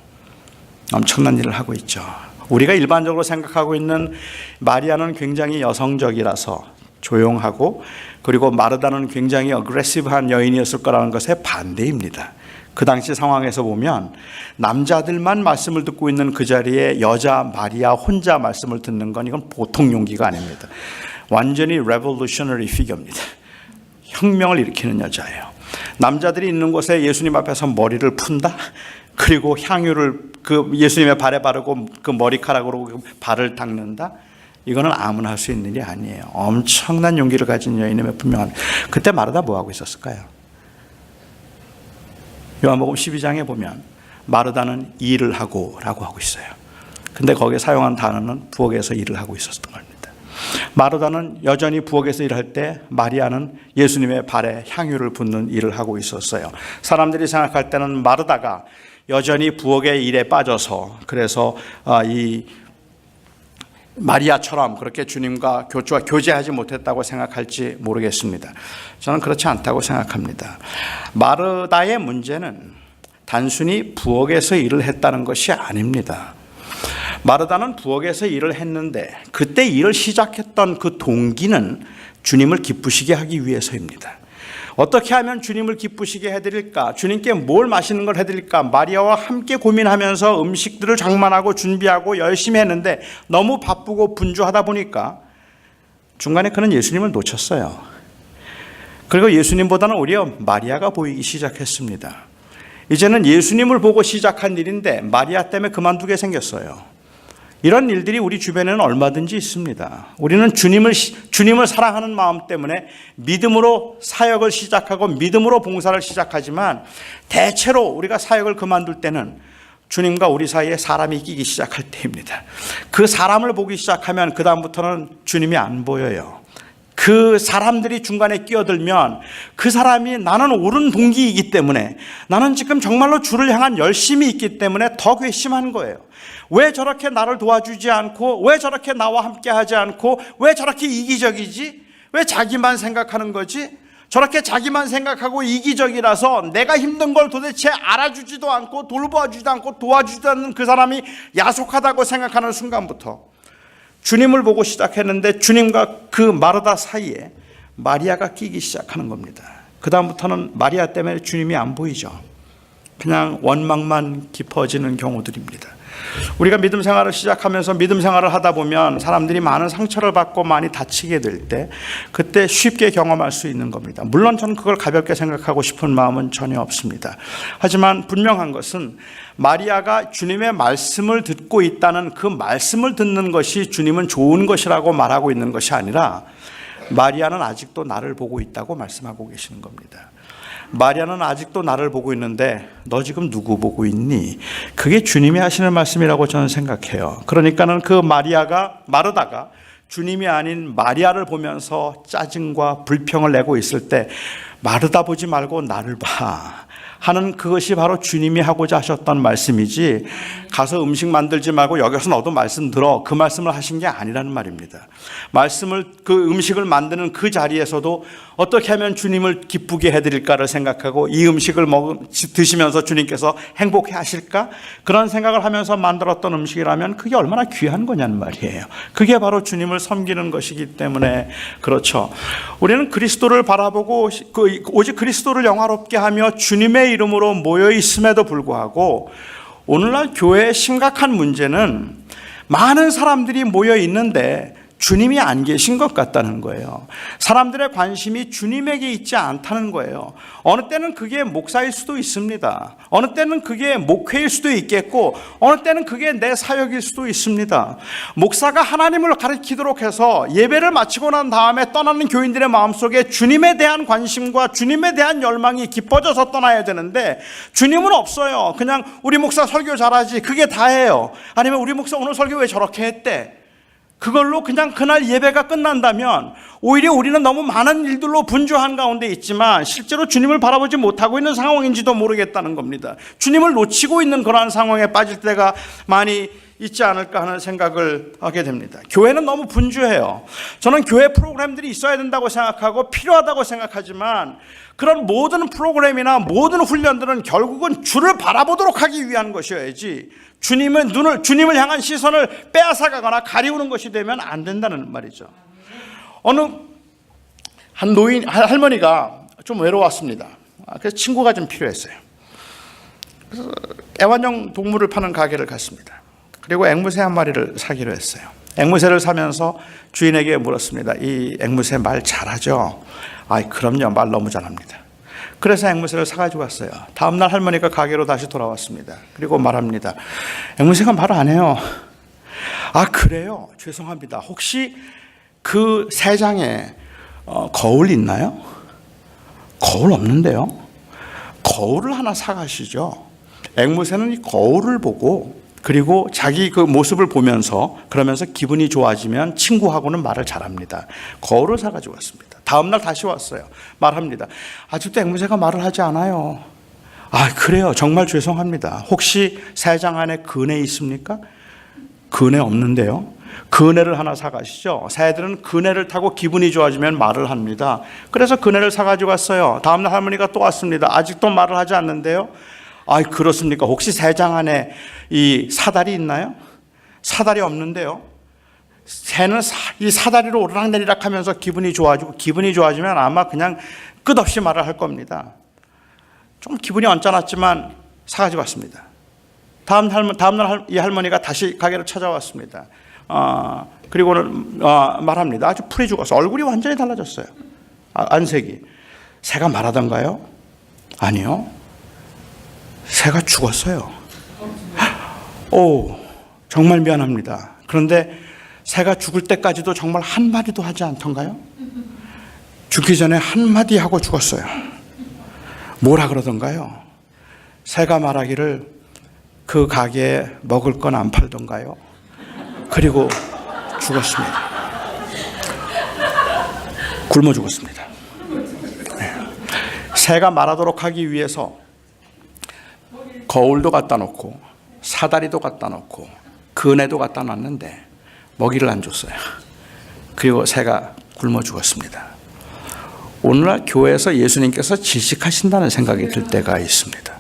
[SPEAKER 2] 엄청난 일을 하고 있죠. 우리가 일반적으로 생각하고 있는 마리아는 굉장히 여성적이라서 조용하고, 그리고 마르다는 굉장히 어그레시브한 여인이었을 거라는 것에 반대입니다. 그 당시 상황에서 보면 남자들만 말씀을 듣고 있는 그 자리에 여자 마리아 혼자 말씀을 듣는 건 이건 보통 용기가 아닙니다. 완전히 revolutionary figure입니다. 혁명을 일으키는 여자예요. 남자들이 있는 곳에 예수님 앞에서 머리를 푼다? 그리고 향유를 그 예수님의 발에 바르고 그 머리카락으로 발을 닦는다? 이거는 아무나 할 수 있는 일이 아니에요. 엄청난 용기를 가진 여인임에 분명합니다. 그때 마르다 뭐 하고 있었을까요? 요한복음 12장에 보면 마르다는 일을 하고 라고 하고 있어요. 근데 거기에 사용한 단어는 부엌에서 일을 하고 있었던 겁니다. 마르다는 여전히 부엌에서 일할 때 마리아는 예수님의 발에 향유를 붓는 일을 하고 있었어요. 사람들이 생각할 때는 마르다가 여전히 부엌의 일에 빠져서, 그래서 이 마리아처럼 그렇게 주님과 교제하지 못했다고 생각할지 모르겠습니다. 저는 그렇지 않다고 생각합니다. 마르다의 문제는 단순히 부엌에서 일을 했다는 것이 아닙니다. 마르다는 부엌에서 일을 했는데 그때 일을 시작했던 그 동기는 주님을 기쁘시게 하기 위해서입니다. 어떻게 하면 주님을 기쁘시게 해드릴까? 주님께 뭘 맛있는 걸 해드릴까? 마리아와 함께 고민하면서 음식들을 장만하고 준비하고 열심히 했는데 너무 바쁘고 분주하다 보니까 중간에 그는 예수님을 놓쳤어요. 그리고 예수님보다는 오히려 마리아가 보이기 시작했습니다. 이제는 예수님을 보고 시작한 일인데 마리아 때문에 그만두게 생겼어요. 이런 일들이 우리 주변에는 얼마든지 있습니다. 우리는 주님을 사랑하는 마음 때문에 믿음으로 사역을 시작하고 믿음으로 봉사를 시작하지만 대체로 우리가 사역을 그만둘 때는 주님과 우리 사이에 사람이 끼기 시작할 때입니다. 그 사람을 보기 시작하면 그 다음부터는 주님이 안 보여요. 그 사람들이 중간에 끼어들면 그 사람이 나는 옳은 동기이기 때문에 나는 지금 정말로 주를 향한 열심이 있기 때문에 더 괘씸한 거예요. 왜 저렇게 나를 도와주지 않고 왜 저렇게 나와 함께 하지 않고 왜 저렇게 이기적이지? 왜 자기만 생각하는 거지? 저렇게 자기만 생각하고 이기적이라서 내가 힘든 걸 도대체 알아주지도 않고 돌봐주지도 않고 도와주지도 않는 그 사람이 야속하다고 생각하는 순간부터 주님을 보고 시작했는데 주님과 그 마르다 사이에 마리아가 끼기 시작하는 겁니다. 그 다음부터는 마리아 때문에 주님이 안 보이죠. 그냥 원망만 깊어지는 경우들입니다. 우리가 믿음 생활을 시작하면서 믿음 생활을 하다 보면 사람들이 많은 상처를 받고 많이 다치게 될 때 그때 쉽게 경험할 수 있는 겁니다. 물론 저는 그걸 가볍게 생각하고 싶은 마음은 전혀 없습니다. 하지만 분명한 것은 마리아가 주님의 말씀을 듣고 있다는 그 말씀을 듣는 것이 주님은 좋은 것이라고 말하고 있는 것이 아니라 마리아는 아직도 나를 보고 있다고 말씀하고 계시는 겁니다. 마리아는 아직도 나를 보고 있는데 너 지금 누구 보고 있니? 그게 주님이 하시는 말씀이라고 저는 생각해요. 그러니까는 그 마르다가 주님이 아닌 마리아를 보면서 짜증과 불평을 내고 있을 때 마르다 보지 말고 나를 봐 하는 그것이 바로 주님이 하고자 하셨던 말씀이지 가서 음식 만들지 말고 여기서 너도 말씀 들어 그 말씀을 하신 게 아니라는 말입니다. 그 음식을 만드는 그 자리에서도 어떻게 하면 주님을 기쁘게 해드릴까를 생각하고 이 음식을 드시면서 주님께서 행복해 하실까? 그런 생각을 하면서 만들었던 음식이라면 그게 얼마나 귀한 거냐는 말이에요. 그게 바로 주님을 섬기는 것이기 때문에 그렇죠. 우리는 그리스도를 바라보고 오직 그리스도를 영화롭게 하며 주님의 이름으로 모여 있음에도 불구하고 오늘날 교회의 심각한 문제는 많은 사람들이 모여 있는데 주님이 안 계신 것 같다는 거예요. 사람들의 관심이 주님에게 있지 않다는 거예요. 어느 때는 그게 목사일 수도 있습니다. 어느 때는 그게 목회일 수도 있겠고 어느 때는 그게 내 사역일 수도 있습니다. 목사가 하나님을 가리키도록 해서 예배를 마치고 난 다음에 떠나는 교인들의 마음속에 주님에 대한 관심과 주님에 대한 열망이 깊어져서 떠나야 되는데 주님은 없어요. 그냥 우리 목사 설교 잘하지 그게 다예요. 아니면 우리 목사 오늘 설교 왜 저렇게 했대? 그걸로 그냥 그날 예배가 끝난다면 오히려 우리는 너무 많은 일들로 분주한 가운데 있지만 실제로 주님을 바라보지 못하고 있는 상황인지도 모르겠다는 겁니다. 주님을 놓치고 있는 그러한 상황에 빠질 때가 많이 있지 않을까 하는 생각을 하게 됩니다. 교회는 너무 분주해요. 저는 교회 프로그램들이 있어야 된다고 생각하고 필요하다고 생각하지만 그런 모든 프로그램이나 모든 훈련들은 결국은 주를 바라보도록 하기 위한 것이어야지 주님을 향한 시선을 빼앗아가거나 가리우는 것이 되면 안 된다는 말이죠. 어느 한 할머니가 좀 외로웠습니다. 그래서 친구가 좀 필요했어요. 그래서 애완용 동물을 파는 가게를 갔습니다. 그리고 앵무새 한 마리를 사기로 했어요. 앵무새를 사면서 주인에게 물었습니다. 이 앵무새 말 잘하죠? 그럼요. 말 너무 잘합니다. 그래서 앵무새를 사가지고 왔어요. 다음날 할머니가 가게로 다시 돌아왔습니다. 그리고 말합니다. 앵무새가 말 안 해요. 그래요? 죄송합니다. 혹시 그 새장에 거울 있나요? 거울 없는데요? 거울을 하나 사가시죠. 앵무새는 이 거울을 보고 그리고 자기 그 모습을 보면서 그러면서 기분이 좋아지면 친구하고는 말을 잘합니다. 거울을 사가지고 왔습니다. 다음날 다시 왔어요. 말합니다. 아직도 앵무새가 말을 하지 않아요. 그래요. 정말 죄송합니다. 혹시 새장 안에 그네 있습니까? 그네 없는데요. 그네를 하나 사가시죠. 새들은 그네를 타고 기분이 좋아지면 말을 합니다. 그래서 그네를 사가지고 왔어요. 다음날 할머니가 또 왔습니다. 아직도 말을 하지 않는데요. 아, 그렇습니까? 혹시 새장 안에 이 사다리 있나요? 사다리 없는데요. 새는 이 사다리로 오르락내리락 하면서 기분이 좋아지고, 기분이 좋아지면 아마 그냥 끝없이 말을 할 겁니다. 좀 기분이 언짢았지만 사가지고 왔습니다. 다음날 이 할머니가 다시 가게를 찾아왔습니다. 그리고는 말합니다. 아주 풀이 죽어서 얼굴이 완전히 달라졌어요. 안색이. 새가 말하던가요? 아니요. 새가 죽었어요. 오, 정말 미안합니다. 그런데 새가 죽을 때까지도 정말 한마디도 하지 않던가요? 죽기 전에 한마디 하고 죽었어요. 뭐라 그러던가요? 새가 말하기를 그 가게에 먹을 건 안 팔던가요? 그리고 죽었습니다. 굶어 죽었습니다. 네. 새가 말하도록 하기 위해서 거울도 갖다 놓고 사다리도 갖다 놓고 그네도 갖다 놨는데 먹이를 안 줬어요. 그리고 새가 굶어 죽었습니다. 오늘날 교회에서 예수님께서 질식하신다는 생각이 들 때가 있습니다.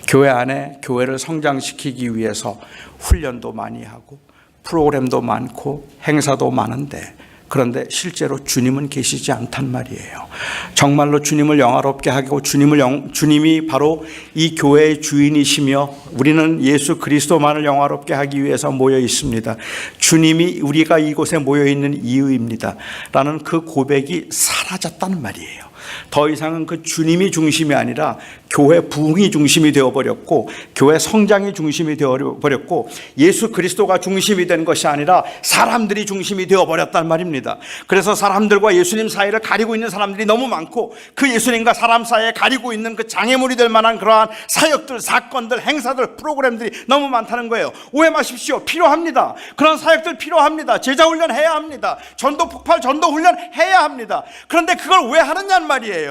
[SPEAKER 2] 교회 안에 교회를 성장시키기 위해서 훈련도 많이 하고 프로그램도 많고 행사도 많은데, 그런데 실제로 주님은 계시지 않단 말이에요. 정말로 주님을 영화롭게 하고 주님이 바로 이 교회의 주인이시며 우리는 예수 그리스도만을 영화롭게 하기 위해서 모여 있습니다. 주님이 우리가 이곳에 모여 있는 이유입니다. 라는 그 고백이 사라졌다는 말이에요. 더 이상은 그 주님이 중심이 아니라 교회 부흥이 중심이 되어버렸고, 교회 성장이 중심이 되어버렸고, 예수 그리스도가 중심이 된 것이 아니라 사람들이 중심이 되어버렸단 말입니다. 그래서 사람들과 예수님 사이를 가리고 있는 사람들이 너무 많고, 그 예수님과 사람 사이에 가리고 있는 그 장애물이 될 만한 그러한 사역들, 사건들, 행사들, 프로그램들이 너무 많다는 거예요. 오해 마십시오. 필요합니다. 그런 사역들 필요합니다. 제자훈련 해야 합니다. 전도 폭발, 전도 훈련 해야 합니다. 그런데 그걸 왜 하느냐는 말이에요.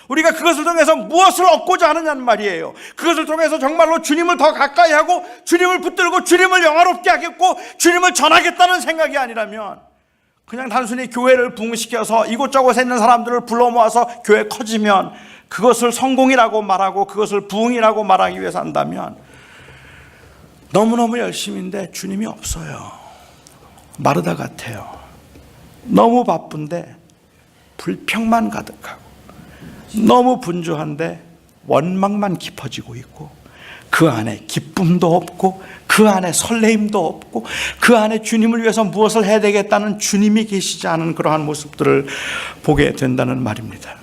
[SPEAKER 2] 우리가 그것을 통해서 무엇을 얻고자 하느냐는 말이에요. 그것을 통해서 정말로 주님을 더 가까이 하고 주님을 붙들고 주님을 영화롭게 하겠고 주님을 전하겠다는 생각이 아니라면, 그냥 단순히 교회를 부흥시켜서 이곳저곳에 있는 사람들을 불러 모아서 교회 커지면 그것을 성공이라고 말하고 그것을 부흥이라고 말하기 위해서 한다면 너무너무 열심인데 주님이 없어요. 마르다 같아요. 너무 바쁜데 불평만 가득하고, 너무 분주한데 원망만 깊어지고 있고, 그 안에 기쁨도 없고 그 안에 설레임도 없고 그 안에 주님을 위해서 무엇을 해야 되겠다는 주님이 계시지 않은 그러한 모습들을 보게 된다는 말입니다.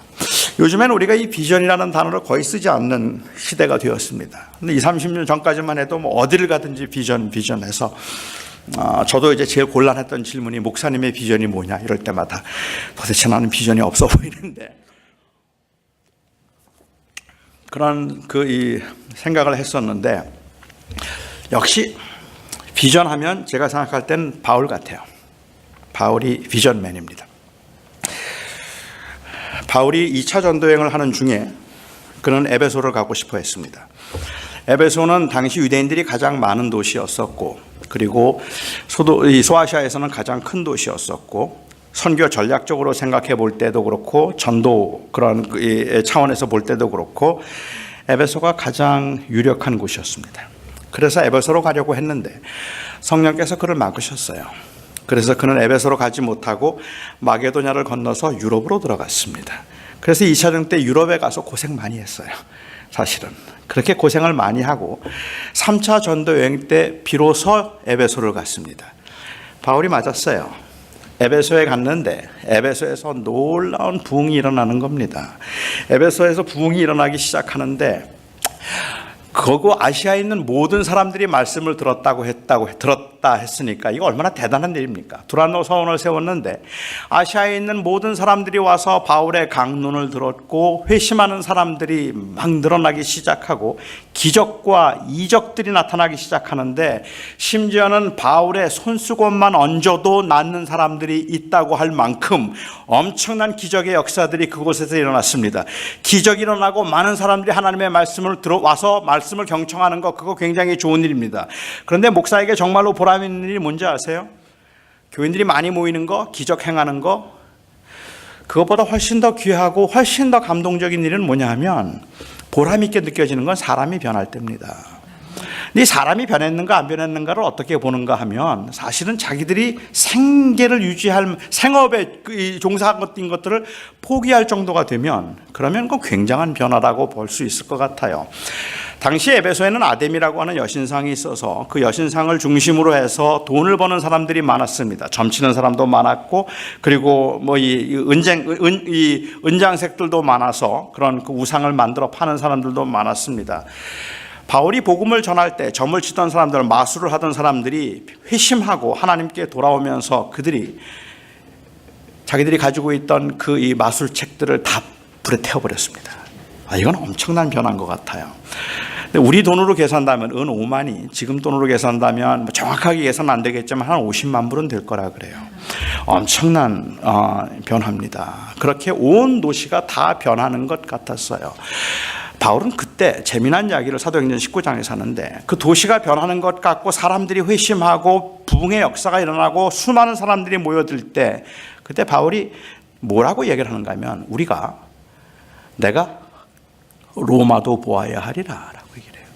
[SPEAKER 2] 요즘엔 우리가 이 비전이라는 단어를 거의 쓰지 않는 시대가 되었습니다. 근데 20, 30년 전까지만 해도 뭐 어디를 가든지 비전해서 저도 이제 제일 곤란했던 질문이 목사님의 비전이 뭐냐 이럴 때마다 도대체 나는 비전이 없어 보이는데, 그런 이 생각을 했었는데, 역시 비전하면 제가 생각할 땐 바울 같아요. 바울이 비전맨입니다. 바울이 2차 전도여행을 하는 중에 그는 에베소를 가고 싶어 했습니다. 에베소는 당시 유대인들이 가장 많은 도시였었고, 그리고 소아시아에서는 가장 큰 도시였었고, 선교 전략적으로 생각해 볼 때도 그렇고 전도 그런 차원에서 볼 때도 그렇고 에베소가 가장 유력한 곳이었습니다. 그래서 에베소로 가려고 했는데 성령께서 그를 막으셨어요. 그래서 그는 에베소로 가지 못하고 마게도냐를 건너서 유럽으로 들어갔습니다. 그래서 2차 전도 때 유럽에 가서 고생 많이 했어요. 사실은 그렇게 고생을 많이 하고 3차 전도 여행 때 비로소 에베소를 갔습니다. 바울이 맞았어요. 에베소에 갔는데 에베소에서 놀라운 부흥이 일어나는 겁니다. 에베소에서 부흥이 일어나기 시작하는데, 그거 아시아에 있는 모든 사람들이 말씀을 들었다 했으니까 이거 얼마나 대단한 일입니까? 두란노 서원을 세웠는데 아시아에 있는 모든 사람들이 와서 바울의 강론을 들었고 회심하는 사람들이 막 늘어나기 시작하고 기적과 이적들이 나타나기 시작하는데, 심지어는 바울의 손수건만 얹어도 낫는 사람들이 있다고 할 만큼 엄청난 기적의 역사들이 그곳에서 일어났습니다. 기적이 일어나고 많은 사람들이 하나님의 말씀을 들어와서 말씀을 경청하는 거, 그거 굉장히 좋은 일입니다. 그런데 목사에게 정말로 보람 있는 일이 뭔지 아세요? 교인들이 많이 모이는 거, 기적 행하는 거, 그것보다 훨씬 더 귀하고 훨씬 더 감동적인 일은 뭐냐 하면 보람 있게 느껴지는 건 사람이 변할 때입니다. 근데 사람이 변했는가 안 변했는가를 어떻게 보는가 하면 사실은 자기들이 생계를 유지할 생업에 종사한 것들을 포기할 정도가 되면 그러면 그건 굉장한 변화라고 볼 수 있을 것 같아요. 당시 에베소에는 아뎀이라고 하는 여신상이 있어서 그 여신상을 중심으로 해서 돈을 버는 사람들이 많았습니다. 점치는 사람도 많았고, 그리고 뭐 이 은장색들도 많아서 그런 그 우상을 만들어 파는 사람들도 많았습니다. 바울이 복음을 전할 때 점을 치던 사람들, 마술을 하던 사람들이 회심하고 하나님께 돌아오면서 그들이 자기들이 가지고 있던 그 이 마술책들을 다 불에 태워버렸습니다. 이건 엄청난 변화인 것 같아요. 우리 돈으로 계산한다면 은 5만이 지금 돈으로 계산한다면 정확하게 계산 안 되겠지만 한 50만 불은 될 거라 그래요. 엄청난 변화입니다. 그렇게 온 도시가 다 변하는 것 같았어요. 바울은 그때 재미난 이야기를 사도행전 19장에서 하는데 그 도시가 변하는 것 같고 사람들이 회심하고 부흥의 역사가 일어나고 수많은 사람들이 모여들 때 그때 바울이 뭐라고 얘기를 하는가 하면 내가 로마도 보아야 하리라 라고 얘기를 해요.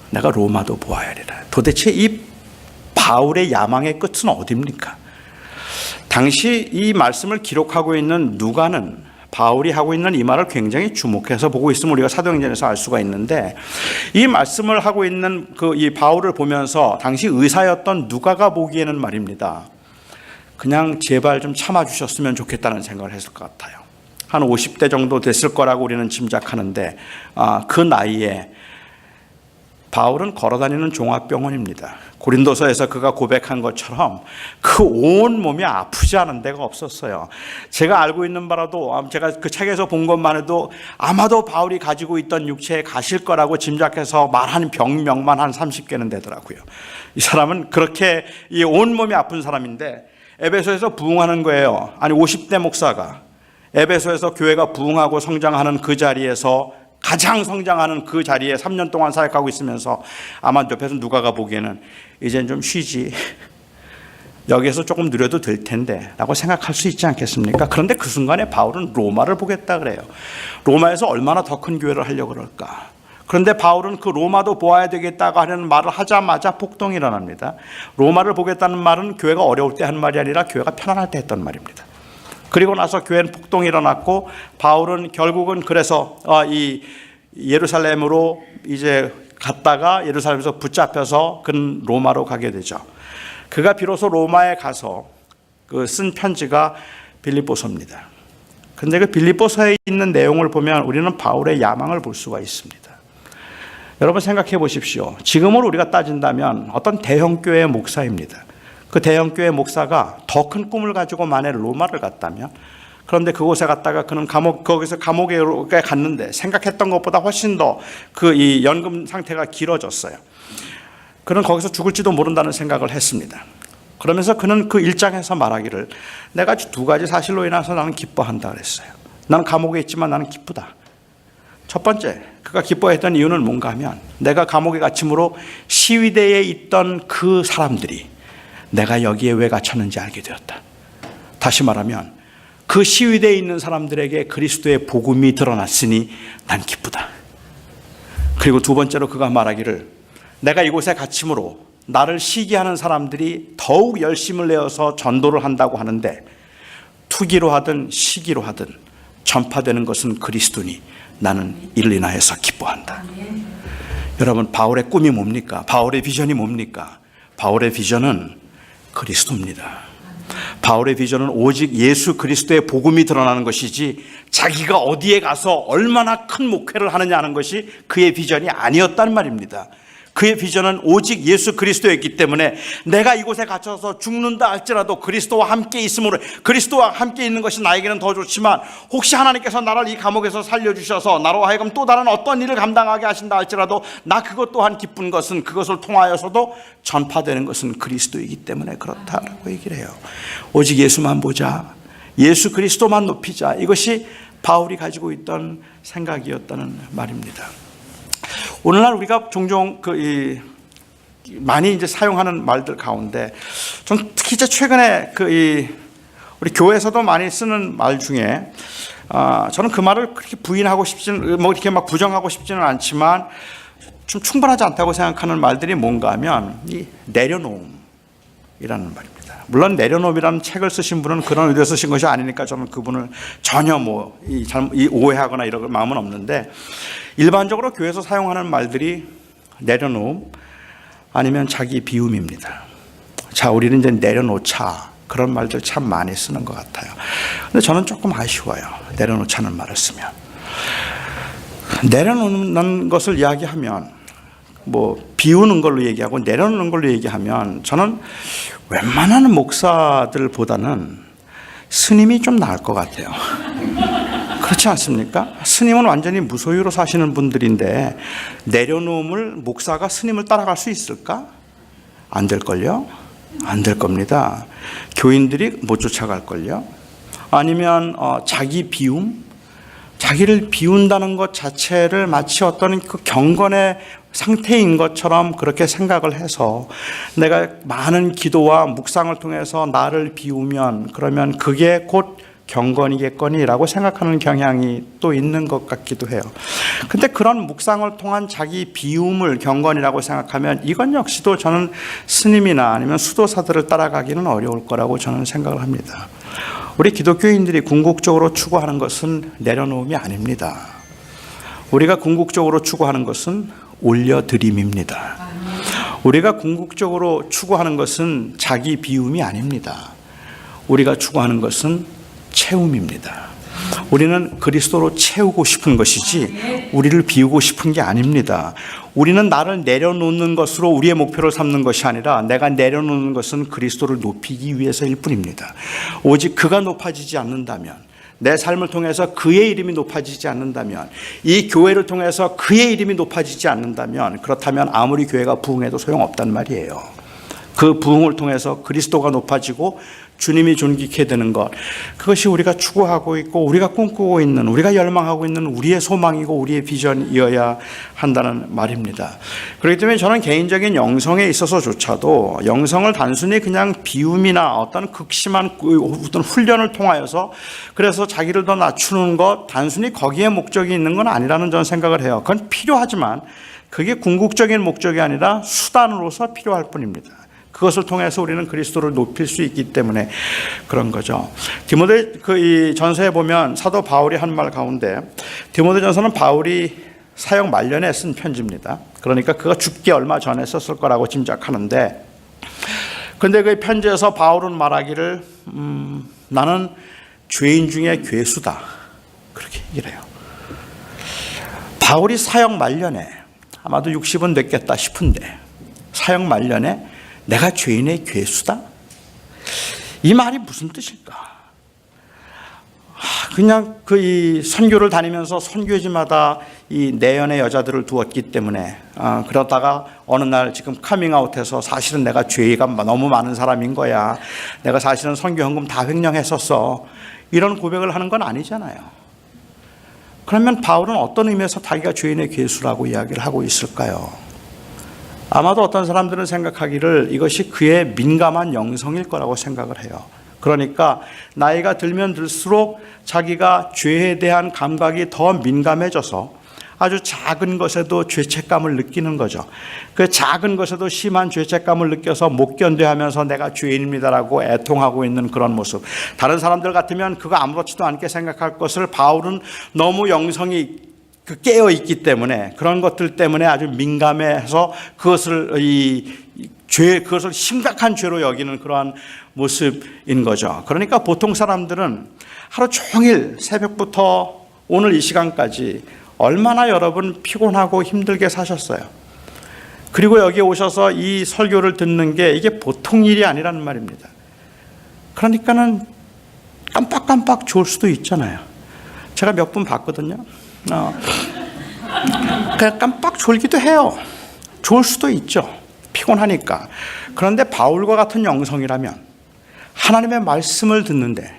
[SPEAKER 2] 내가 로마도 보아야 하리라. 도대체 이 바울의 야망의 끝은 어디입니까? 당시 이 말씀을 기록하고 있는 누가는 바울이 하고 있는 이 말을 굉장히 주목해서 보고 있으면 우리가 사도행전에서 알 수가 있는데, 이 말씀을 하고 있는 이 바울을 보면서 당시 의사였던 누가가 보기에는 말입니다, 그냥 제발 좀 참아주셨으면 좋겠다는 생각을 했을 것 같아요. 한 50대 정도 됐을 거라고 우리는 짐작하는데 그 나이에 바울은 걸어다니는 종합병원입니다. 고린도서에서 그가 고백한 것처럼 그 온 몸이 아프지 않은 데가 없었어요. 제가 알고 있는 바라도, 제가 그 책에서 본 것만 해도 아마도 바울이 가지고 있던 육체에 가실 거라고 짐작해서 말하는 병명만 한 30개는 되더라고요. 이 사람은 그렇게 이 온 몸이 아픈 사람인데 에베소에서 부흥하는 거예요. 아니 50대 목사가 에베소에서 교회가 부흥하고 성장하는 그 자리에서 가장 성장하는 그 자리에 3년 동안 사역하고 있으면서 아마 옆에서 누가가 보기에는 이젠 좀 쉬지, 여기에서 조금 누려도 될 텐데 라고 생각할 수 있지 않겠습니까? 그런데 그 순간에 바울은 로마를 보겠다 그래요. 로마에서 얼마나 더 큰 교회를 하려고 그럴까? 그런데 바울은 그 로마도 보아야 되겠다고 하는 말을 하자마자 폭동이 일어납니다. 로마를 보겠다는 말은 교회가 어려울 때 한 말이 아니라 교회가 편안할 때 했던 말입니다. 그리고 나서 교회는 폭동이 일어났고 바울은 결국은 그래서 이 예루살렘으로 이제 갔다가 예루살렘에서 붙잡혀서 그는 로마로 가게 되죠. 그가 비로소 로마에 가서 그 쓴 편지가 빌립보서입니다. 그런데 그 빌립보서에 있는 내용을 보면 우리는 바울의 야망을 볼 수가 있습니다. 여러분 생각해 보십시오. 지금으로 우리가 따진다면 어떤 대형교회 목사입니다. 그 대형교회 목사가 더 큰 꿈을 가지고 만약 로마를 갔다면, 그런데 그곳에 갔다가 그는 거기서 감옥에 갔는데 생각했던 것보다 훨씬 더 그 이 연금 상태가 길어졌어요. 그는 거기서 죽을지도 모른다는 생각을 했습니다. 그러면서 그는 그 1장에서 말하기를, 내가 2가지 사실로 인해서 나는 기뻐한다 그랬어요. 나는 감옥에 있지만 나는 기쁘다. 첫 번째, 그가 기뻐했던 이유는 뭔가 하면 내가 감옥에 갇힘으로 시위대에 있던 그 사람들이 내가 여기에 왜 갇혔는지 알게 되었다. 다시 말하면 그 시위대에 있는 사람들에게 그리스도의 복음이 드러났으니 난 기쁘다. 그리고 2번째로 그가 말하기를, 내가 이곳에 갇힘으로 나를 시기하는 사람들이 더욱 열심을 내어서 전도를 한다고 하는데 투기로 하든 시기로 하든 전파되는 것은 그리스도니 나는 이를 인하여서 기뻐한다. 여러분, 바울의 꿈이 뭡니까? 바울의 비전이 뭡니까? 바울의 비전은 그리스도입니다. 바울의 비전은 오직 예수 그리스도의 복음이 드러나는 것이지 자기가 어디에 가서 얼마나 큰 목회를 하느냐 하는 것이 그의 비전이 아니었단 말입니다. 그의 비전은 오직 예수 그리스도였기 때문에 내가 이곳에 갇혀서 죽는다 할지라도 그리스도와 함께 있으므로, 그리스도와 함께 있는 것이 나에게는 더 좋지만 혹시 하나님께서 나를 이 감옥에서 살려주셔서 나로 하여금 또 다른 어떤 일을 감당하게 하신다 할지라도 나 그것 또한 기쁜 것은 그것을 통하여서도 전파되는 것은 그리스도이기 때문에 그렇다라고 얘기를 해요. 오직 예수만 보자, 예수 그리스도만 높이자, 이것이 바울이 가지고 있던 생각이었다는 말입니다. 오늘날 우리가 종종 많이 이제 사용하는 말들 가운데 전 특히 이제 최근에 우리 교회에서도 많이 쓰는 말 중에 저는 그 말을 그렇게 부인하고 싶지는 뭐 이렇게 막 부정하고 싶지는 않지만 좀 충분하지 않다고 생각하는 말들이 뭔가 하면 이 내려놓음이라는 말입니다. 물론 내려놓음이라는 책을 쓰신 분은 그런 의도에 쓰신 것이 아니니까 저는 그분을 전혀 오해하거나 이런 마음은 없는데 일반적으로 교회에서 사용하는 말들이 내려놓음 아니면 자기 비움입니다. 자, 우리는 이제 내려놓자. 그런 말들 참 많이 쓰는 것 같아요. 근데 저는 조금 아쉬워요. 내려놓자는 말을 쓰면. 내려놓는 것을 이야기하면 비우는 걸로 얘기하고 내려놓는 걸로 얘기하면 저는 웬만한 목사들보다는 스님이 좀 나을 것 같아요. 그렇지 않습니까? 스님은 완전히 무소유로 사시는 분들인데 내려놓음을 목사가 스님을 따라갈 수 있을까? 안 될걸요? 안 될 겁니다. 교인들이 못 쫓아갈걸요? 아니면 자기 비움? 자기를 비운다는 것 자체를 마치 어떤 그 경건의 상태인 것처럼 그렇게 생각을 해서 내가 많은 기도와 묵상을 통해서 나를 비우면 그러면 그게 곧 경건이겠거니라고 생각하는 경향이 또 있는 것 같기도 해요. 근데 그런 묵상을 통한 자기 비움을 경건이라고 생각하면 이건 역시도 저는 스님이나 아니면 수도사들을 따라가기는 어려울 거라고 저는 생각을 합니다. 우리 기독교인들이 궁극적으로 추구하는 것은 내려놓음이 아닙니다. 우리가 궁극적으로 추구하는 것은 올려드림입니다. 우리가 궁극적으로 추구하는 것은 자기 비움이 아닙니다. 우리가 추구하는 것은 채움입니다. 우리는 그리스도로 채우고 싶은 것이지 우리를 비우고 싶은 게 아닙니다. 우리는 나를 내려놓는 것으로 우리의 목표를 삼는 것이 아니라 내가 내려놓는 것은 그리스도를 높이기 위해서일 뿐입니다. 오직 그가 높아지지 않는다면, 내 삶을 통해서 그의 이름이 높아지지 않는다면, 이 교회를 통해서 그의 이름이 높아지지 않는다면, 그렇다면 아무리 교회가 부흥해도 소용없단 말이에요. 그 부흥을 통해서 그리스도가 높아지고 주님이 존귀케 되는 것, 그것이 우리가 추구하고 있고 우리가 꿈꾸고 있는, 우리가 열망하고 있는 우리의 소망이고 우리의 비전이어야 한다는 말입니다. 그렇기 때문에 저는 개인적인 영성에 있어서조차도 영성을 단순히 그냥 비움이나 어떤 극심한 어떤 훈련을 통하여서 그래서 자기를 더 낮추는 것, 단순히 거기에 목적이 있는 건 아니라는 저는 생각을 해요. 그건 필요하지만 그게 궁극적인 목적이 아니라 수단으로서 필요할 뿐입니다. 그것을 통해서 우리는 그리스도를 높일 수 있기 때문에 그런 거죠. 디모데 전서에 보면 사도 바울이 한 말 가운데, 디모데전서는 바울이 사역 말년에 쓴 편지입니다. 그러니까 그가 죽기 얼마 전에 썼을 거라고 짐작하는데, 그런데 그 편지에서 바울은 말하기를 나는 죄인 중에 괴수다, 그렇게 얘기를 해요. 바울이 사역 말년에 아마도 60은 됐겠다 싶은데 사역 말년에 내가 죄인의 괴수다? 이 말이 무슨 뜻일까? 그냥 이 선교를 다니면서 선교지마다 이 내연의 여자들을 두었기 때문에 그러다가 어느 날 지금 카밍아웃해서 사실은 내가 죄가 너무 많은 사람인 거야. 내가 사실은 선교 헌금 다 횡령했었어. 이런 고백을 하는 건 아니잖아요. 그러면 바울은 어떤 의미에서 자기가 죄인의 괴수라고 이야기를 하고 있을까요? 아마도 어떤 사람들은 생각하기를 이것이 그의 민감한 영성일 거라고 생각을 해요. 그러니까 나이가 들면 들수록 자기가 죄에 대한 감각이 더 민감해져서 아주 작은 것에도 죄책감을 느끼는 거죠. 그 작은 것에도 심한 죄책감을 느껴서 못 견뎌하면서 내가 죄인입니다라고 애통하고 있는 그런 모습. 다른 사람들 같으면 그거 아무렇지도 않게 생각할 것을 바울은 너무 영성이 깨어 있기 때문에 그런 것들 때문에 아주 민감해서 그것을 그것을 심각한 죄로 여기는 그러한 모습인 거죠. 그러니까 보통 사람들은 하루 종일 새벽부터 오늘 이 시간까지 얼마나 여러분 피곤하고 힘들게 사셨어요. 그리고 여기 오셔서 이 설교를 듣는 게 이게 보통 일이 아니라는 말입니다. 그러니까는 깜빡깜빡 졸 수도 있잖아요. 제가 몇 분 봤거든요. 그냥 깜빡 졸기도 해요. 졸 수도 있죠. 피곤하니까. 그런데 바울과 같은 영성이라면 하나님의 말씀을 듣는데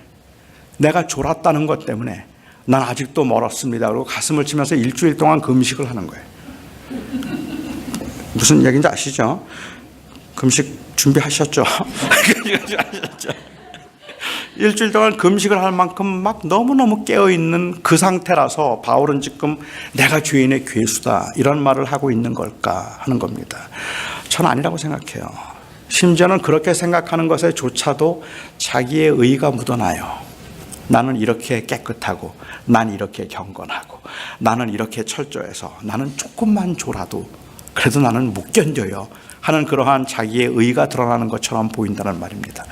[SPEAKER 2] 내가 졸았다는 것 때문에 난 아직도 멀었습니다. 그리고 가슴을 치면서 일주일 동안 금식을 하는 거예요. 무슨 얘기인지 아시죠? 금식 준비하셨죠? 일주일 동안 금식을 할 만큼 막 너무너무 깨어있는 그 상태라서 바울은 지금 내가 죄인의 괴수다 이런 말을 하고 있는 걸까 하는 겁니다. 저는 아니라고 생각해요. 심지어는 그렇게 생각하는 것에조차도 자기의 의의가 묻어나요. 나는 이렇게 깨끗하고 난 이렇게 경건하고 나는 이렇게 철저해서 나는 조금만 줘라도 그래도 나는 못 견뎌요 하는 그러한 자기의 의의가 드러나는 것처럼 보인다는 말입니다.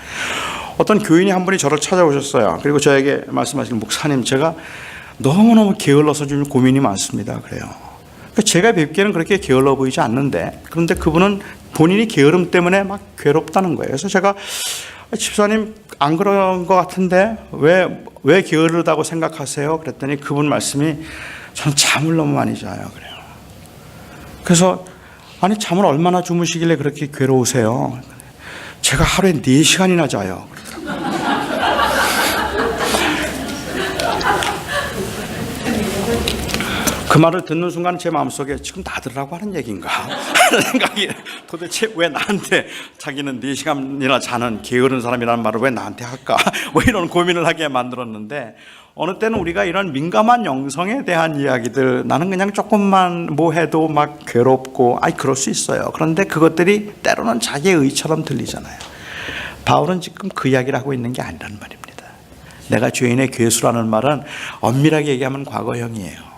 [SPEAKER 2] 어떤 교인이 한 분이 저를 찾아오셨어요. 그리고 저에게 말씀하시는, 목사님, 제가 너무너무 게을러서 좀 고민이 많습니다. 그래요. 제가 뵙기에는 그렇게 게을러 보이지 않는데, 그런데 그분은 본인이 게으름 때문에 막 괴롭다는 거예요. 그래서 제가, 집사님 안 그런 것 같은데 왜 게으르다고 생각하세요? 그랬더니 그분 말씀이, 저는 잠을 너무 많이 자요. 그래요. 그래서 아니, 잠을 얼마나 주무시길래 그렇게 괴로우세요? 제가 하루에 4시간이나 자요. 그 말을 듣는 순간 제 마음속에 지금 나들라고 하는 얘기인가 하는 생각이, 도대체 왜 나한테 자기는 4시간이나 자는 게으른 사람이라는 말을 왜 나한테 할까, 뭐 이런 고민을 하게 만들었는데, 어느 때는 우리가 이런 민감한 영성에 대한 이야기들, 나는 그냥 조금만 뭐 해도 막 괴롭고, 그럴 수 있어요. 그런데 그것들이 때로는 자기의 의처럼 들리잖아요. 바울은 지금 그 이야기를 하고 있는 게 아니라는 말입니다. 내가 죄인의 괴수라는 말은 엄밀하게 얘기하면 과거형이에요.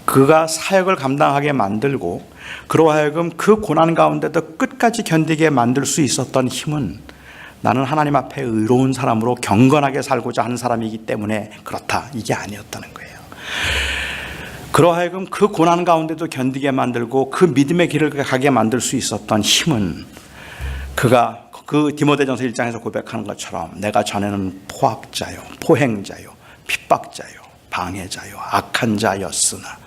[SPEAKER 2] 그가 사역을 감당하게 만들고 그로 하여금 그 고난 가운데도 끝까지 견디게 만들 수 있었던 힘은 나는 하나님 앞에 의로운 사람으로 경건하게 살고자 하는 사람이기 때문에 그렇다, 이게 아니었다는 거예요. 그로 하여금 그 고난 가운데도 견디게 만들고 그 믿음의 길을 가게 만들 수 있었던 힘은 그가 그 디모데전서 1장에서 고백하는 것처럼 내가 전에는 포악자요, 포행자요, 핍박자요, 방해자요, 악한 자였으나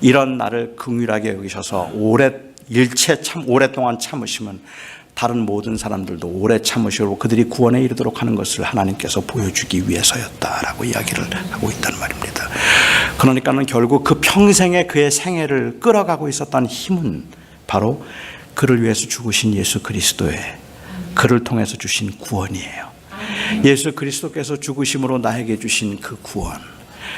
[SPEAKER 2] 이런 나를 긍휼하게 여기셔서 오랫동안 참으시면 다른 모든 사람들도 오래 참으시고 그들이 구원에 이르도록 하는 것을 하나님께서 보여주기 위해서였다라고 이야기를 하고 있다는 말입니다. 그러니까는 결국 그 평생의 그의 생애를 끌어가고 있었던 힘은 바로 그를 위해서 죽으신 예수 그리스도의 그를 통해서 주신 구원이에요. 예수 그리스도께서 죽으심으로 나에게 주신 그 구원,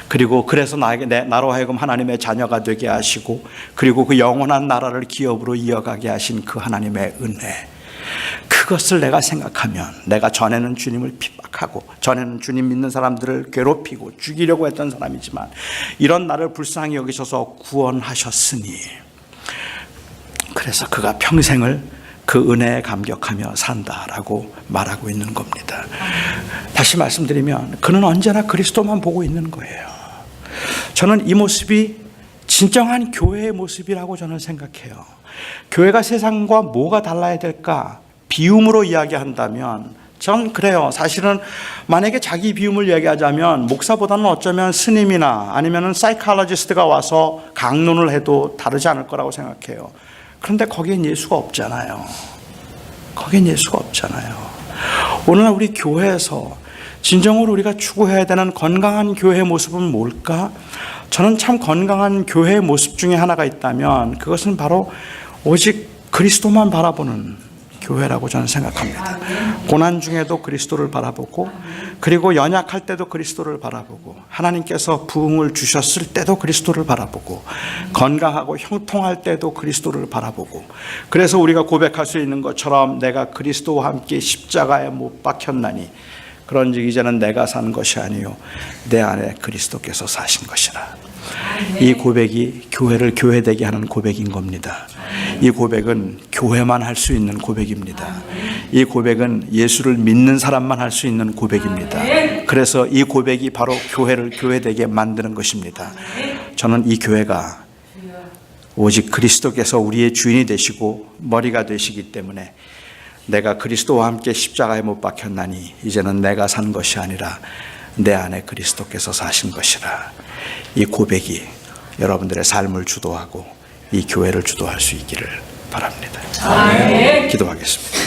[SPEAKER 2] 그리고 그래서 나로 하여금 하나님의 자녀가 되게 하시고 그리고 그 영원한 나라를 기업으로 이어가게 하신 그 하나님의 은혜, 그것을 내가 생각하면 내가 전에는 주님을 핍박하고 전에는 주님 믿는 사람들을 괴롭히고 죽이려고 했던 사람이지만 이런 나를 불쌍히 여기셔서 구원하셨으니 그래서 그가 평생을 그 은혜에 감격하며 산다라고 말하고 있는 겁니다. 다시 말씀드리면 그는 언제나 그리스도만 보고 있는 거예요. 저는 이 모습이 진정한 교회의 모습이라고 저는 생각해요. 교회가 세상과 뭐가 달라야 될까? 비움으로 이야기한다면 전 그래요. 사실은 만약에 자기 비움을 얘기하자면 목사보다는 어쩌면 스님이나 아니면 사이콜로지스트가 와서 강론을 해도 다르지 않을 거라고 생각해요. 그런데 거기엔 예수가 없잖아요. 거기엔 예수가 없잖아요. 오늘 우리 교회에서 진정으로 우리가 추구해야 되는 건강한 교회의 모습은 뭘까? 저는 참 건강한 교회의 모습 중에 하나가 있다면 그것은 바로 오직 그리스도만 바라보는 교회라고 저는 생각합니다. 고난 중에도 그리스도를 바라보고 그리고 연약할 때도 그리스도를 바라보고 하나님께서 부흥을 주셨을 때도 그리스도를 바라보고 건강하고 형통할 때도 그리스도를 바라보고, 그래서 우리가 고백할 수 있는 것처럼 내가 그리스도와 함께 십자가에 못 박혔나니 그런즉 이제는 내가 산 것이 아니요 내 안에 그리스도께서 사신 것이라. 이 고백이 교회를 교회되게 하는 고백인 겁니다. 이 고백은 교회만 할 수 있는 고백입니다. 이 고백은 예수를 믿는 사람만 할 수 있는 고백입니다. 그래서 이 고백이 바로 교회를 교회되게 만드는 것입니다. 저는 이 교회가 오직 그리스도께서 우리의 주인이 되시고 머리가 되시기 때문에 내가 그리스도와 함께 십자가에 못 박혔나니 이제는 내가 산 것이 아니라 내 안에 그리스도께서 사신 것이라. 이 고백이 여러분들의 삶을 주도하고 이 교회를 주도할 수 있기를 바랍니다. 기도하겠습니다.